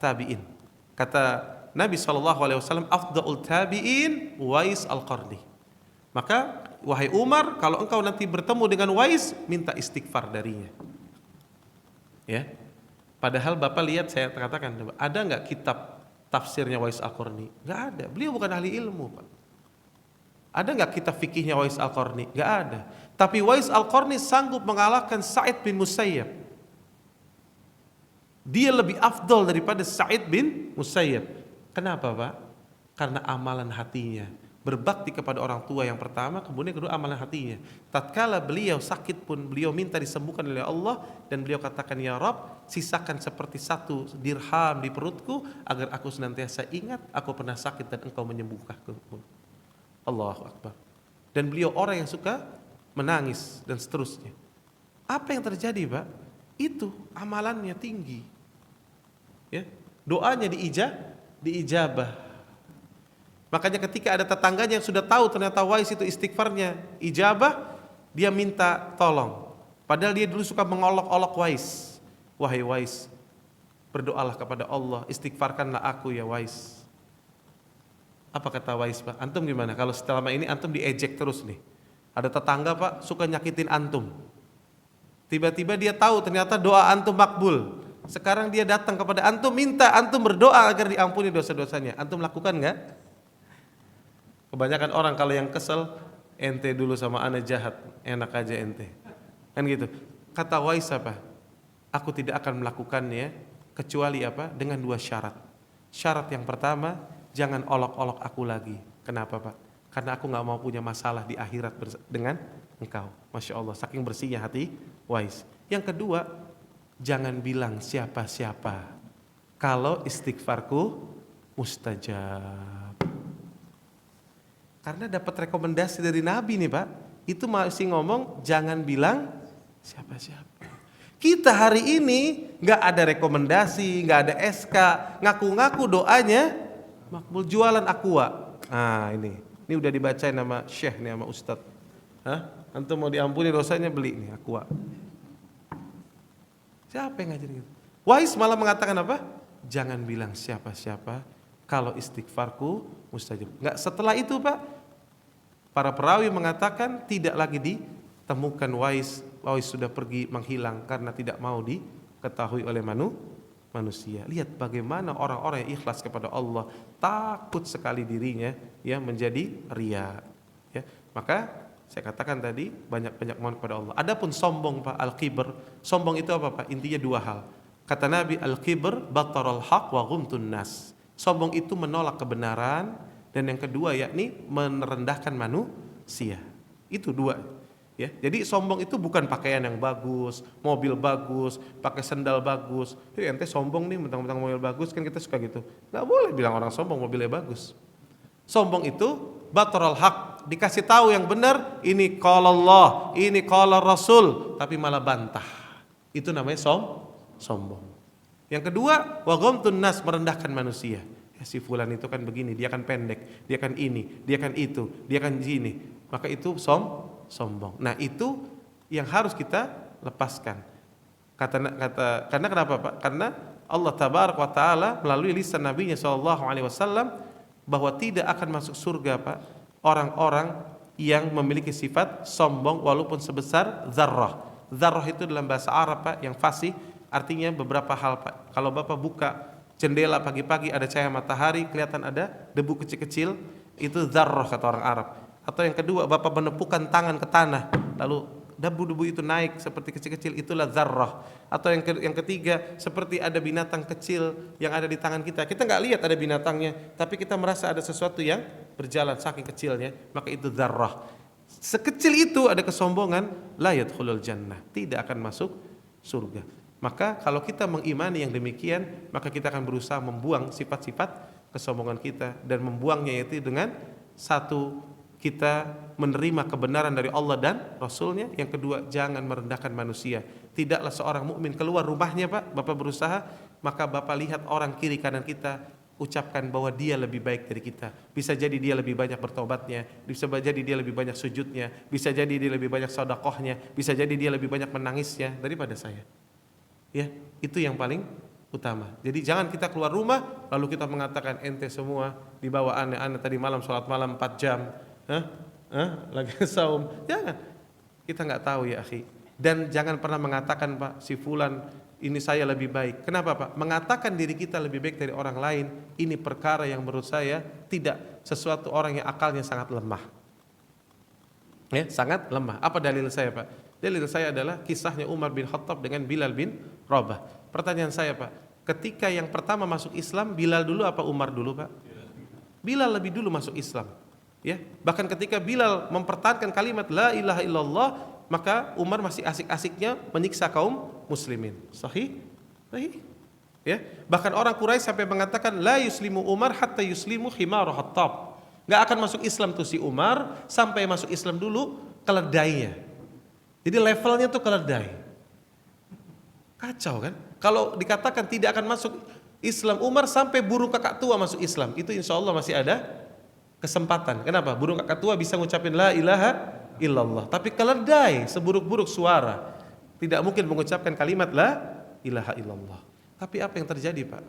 tabi'in. Kata Nabi SAW, afdol tabi'in Wais Al-Qarni. Maka wahai Umar, kalau engkau nanti bertemu dengan Wais, minta istighfar darinya. Ya. Padahal Bapak lihat, saya katakan, ada nggak kitab tafsirnya Wais Al-Qarni? Nggak ada, beliau bukan ahli ilmu Pak. Ada nggak kitab fikihnya Wais Al-Qarni? Nggak ada. Tapi Wais Al-Qarni sanggup mengalahkan Sa'id bin Musayyab. Dia lebih afdol daripada Sa'id bin Musayyab. Kenapa Pak? Karena amalan hatinya. Berbakti kepada orang tua yang pertama, kemudian kedua amalan hatinya. Tatkala beliau sakit pun beliau minta disembuhkan oleh Allah, dan beliau katakan, ya Rabb, sisakan seperti 1 dirham di perutku agar aku senantiasa ingat aku pernah sakit dan engkau menyembuhkanku. Allahu Akbar. Dan beliau orang yang suka menangis dan seterusnya. Apa yang terjadi Pak? Itu amalannya tinggi, ya. Doanya diijabah. Makanya ketika ada tetangganya yang sudah tahu ternyata Wais itu istighfarnya ijabah, dia minta tolong. Padahal dia dulu suka mengolok-olok Wais. Wahai Wais, berdoalah kepada Allah, istighfarkanlah aku ya Wais. Apa kata Wais Pak? Antum gimana? Kalau selama ini antum diejek terus nih. Ada tetangga Pak suka nyakitin antum. Tiba-tiba dia tahu ternyata doa antum makbul. Sekarang dia datang kepada antum minta antum berdoa agar diampuni dosa-dosanya. Antum lakukan nggak? Kebanyakan orang kalau yang kesel, ente dulu sama ana jahat, enak aja ente. Kan gitu. Kata Wais apa? Aku tidak akan melakukannya kecuali apa? Dengan 2 syarat. Syarat yang pertama, jangan olok-olok aku lagi. Kenapa Pak? Karena aku gak mau punya masalah di akhirat dengan engkau. Masya Allah, saking bersihnya hati Wais. Yang kedua, jangan bilang siapa-siapa kalau istighfarku mustajab. Karena dapat rekomendasi dari Nabi nih Pak, itu masih ngomong jangan bilang siapa-siapa. Kita hari ini gak ada rekomendasi, gak ada SK, ngaku-ngaku doanya makbul, jualan aqua. Nah ini udah dibacain nama Syekh nih, sama Ustadz. Antum mau diampuni dosanya beli nih aqua. Siapa yang ngajarin gitu? Wais malah mengatakan apa? Jangan bilang siapa-siapa kalau istighfarku mustajab. Enggak, setelah itu Pak, para perawi mengatakan tidak lagi ditemukan Wais. Wais sudah pergi menghilang karena tidak mau diketahui oleh manusia. Lihat bagaimana orang-orang yang ikhlas kepada Allah, takut sekali dirinya ya menjadi riya. Ya, maka saya katakan tadi banyak-banyak mohon kepada Allah. Adapun sombong Pak, al-kibr, sombong itu apa Pak? Intinya 2 hal. Kata Nabi, al-kibr batarul haq wa ghumtun nas. Sombong itu menolak kebenaran, dan yang kedua yakni merendahkan manusia. Itu 2. Ya, jadi sombong itu bukan pakaian yang bagus, mobil bagus, pakai sendal bagus. Ente sombong nih mentang-mentang mobil bagus, kan kita suka gitu. Gak boleh bilang orang sombong mobilnya bagus. Sombong itu batarul haq, dikasih tahu yang benar, ini qala Allah, ini qala Rasul, tapi malah bantah. Itu namanya sombong. Yang kedua, wa ghamtun nas, merendahkan manusia. Ya, si fulan itu kan begini, dia kan pendek, dia kan ini, dia kan itu, dia kan gini. Maka itu sombong. Nah, itu yang harus kita lepaskan. Karena kenapa, Pak? Karena Allah tabaraka wa taala melalui lisan nabinya sallallahu alaihi wasallam bahwa tidak akan masuk surga, Pak, orang-orang yang memiliki sifat sombong walaupun sebesar zarrah. Zarrah itu dalam bahasa Arab, Pak, yang fasih, artinya beberapa hal, Pak. Kalau Bapak buka jendela pagi-pagi ada cahaya matahari, kelihatan ada debu kecil-kecil, itu zarrah kata orang Arab. Atau yang kedua, Bapak menepukkan tangan ke tanah, lalu debu-debu itu naik seperti kecil-kecil, itulah zarrah. Atau yang ketiga, seperti ada binatang kecil yang ada di tangan kita. Kita nggak lihat ada binatangnya, tapi kita merasa ada sesuatu yang berjalan saking kecilnya, maka itu zarrah. Sekecil itu ada kesombongan, la yadkhulul jannah, tidak akan masuk surga. Maka kalau kita mengimani yang demikian, maka kita akan berusaha membuang sifat-sifat kesombongan kita, dan membuangnya yaitu dengan satu, kita menerima kebenaran dari Allah dan Rasulnya. Yang kedua, jangan merendahkan manusia. Tidaklah seorang mukmin keluar rumahnya, Pak, Bapak berusaha, maka Bapak lihat orang kiri kanan kita, ucapkan bahwa dia lebih baik dari kita. Bisa jadi dia lebih banyak bertobatnya, bisa jadi dia lebih banyak sujudnya, bisa jadi dia lebih banyak sedekahnya, bisa jadi dia lebih banyak menangisnya daripada saya. Ya, itu yang paling utama. Jadi jangan kita keluar rumah lalu kita mengatakan ente semua di bawah aneh tadi malam sholat malam 4 jam. Lagi saum. Jangan. Kita nggak tahu ya, akhi. Dan jangan pernah mengatakan, Pak, si fulan ini saya lebih baik. Kenapa, Pak? Mengatakan diri kita lebih baik dari orang lain, ini perkara yang menurut saya tidak sesuatu orang yang akalnya sangat lemah. Ya, sangat lemah. Apa dalil saya, Pak? Dalil saya adalah kisahnya Umar bin Khattab dengan Bilal bin Rabah. Pertanyaan saya, Pak, ketika yang pertama masuk Islam, Bilal dulu apa Umar dulu, Pak? Bilal lebih dulu masuk Islam. Ya, bahkan ketika Bilal mempertahankan kalimat la ilaha illallah, maka Umar masih asik-asiknya menyiksa kaum muslimin. Sahih? Sahih. Ya, bahkan orang Quraisy sampai mengatakan la yuslimu Umar hatta yuslimu khimaru Khattab. Enggak akan masuk Islam tuh si Umar sampai masuk Islam dulu keledainya. Jadi levelnya tuh keledai. Kacau kan? Kalau dikatakan tidak akan masuk Islam Umar sampai burung kakak tua masuk Islam, itu insya Allah masih ada kesempatan. Kenapa? Burung kakak tua bisa ngucapin la ilaha illallah, tapi keledai seburuk-buruk suara tidak mungkin mengucapkan kalimat la ilaha illallah. Tapi apa yang terjadi, Pak?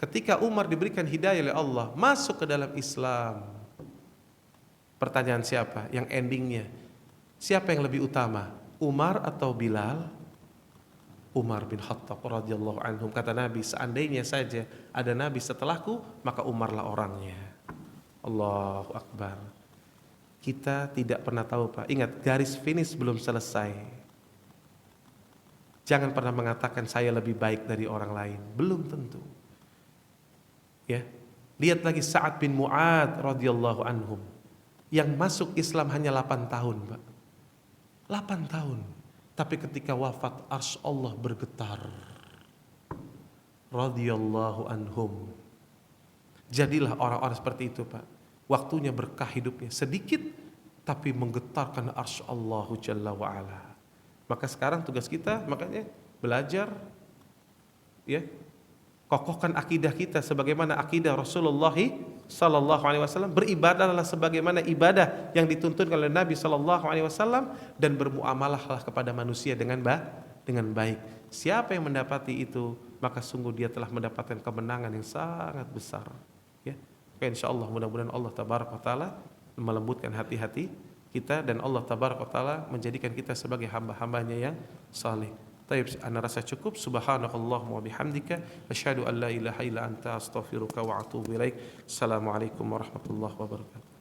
Ketika Umar diberikan hidayah oleh Allah masuk ke dalam Islam, pertanyaan siapa? Yang endingnya siapa yang lebih utama? Umar atau Bilal? Umar bin Khattab radhiyallahu anhum. Kata Nabi, seandainya saja ada Nabi setelahku, maka Umarlah orangnya. Allahu Akbar. Kita tidak pernah tahu, Pak. Ingat, garis finish belum selesai. Jangan pernah mengatakan saya lebih baik dari orang lain. Belum tentu. Ya, lihat lagi Sa'ad bin Mu'adz radhiyallahu anhum yang masuk Islam hanya 8 tahun, Pak. 8 tahun. Tapi ketika wafat arsy Allah bergetar. Radhiyallahu anhum. Jadilah orang-orang seperti itu, Pak. Waktunya berkah hidupnya sedikit tapi menggetarkan arsy Allah Jalla wa Ala. Maka sekarang tugas kita makanya belajar, ya, kokohkan akidah kita sebagaimana akidah Rasulullah sallallahu alaihi wasallam, beribadahlah sebagaimana ibadah yang dituntun oleh Nabi sallallahu alaihi wasallam, dan bermuamalahlah kepada manusia dengan baik. Siapa yang mendapati itu, maka sungguh dia telah mendapatkan kemenangan yang sangat besar. Ya, insyaallah mudah-mudahan Allah tabaraka taala melembutkan hati-hati kita dan Allah tabaraka taala menjadikan kita sebagai hamba-hambanya yang saleh. Taib, ana rasa cukup. Subhanakallahumma wa bihamdika asyhadu an la ilaha illa anta astaghfiruka wa atubu ilaik. Assalamualaikum warahmatullahi wabarakatuh.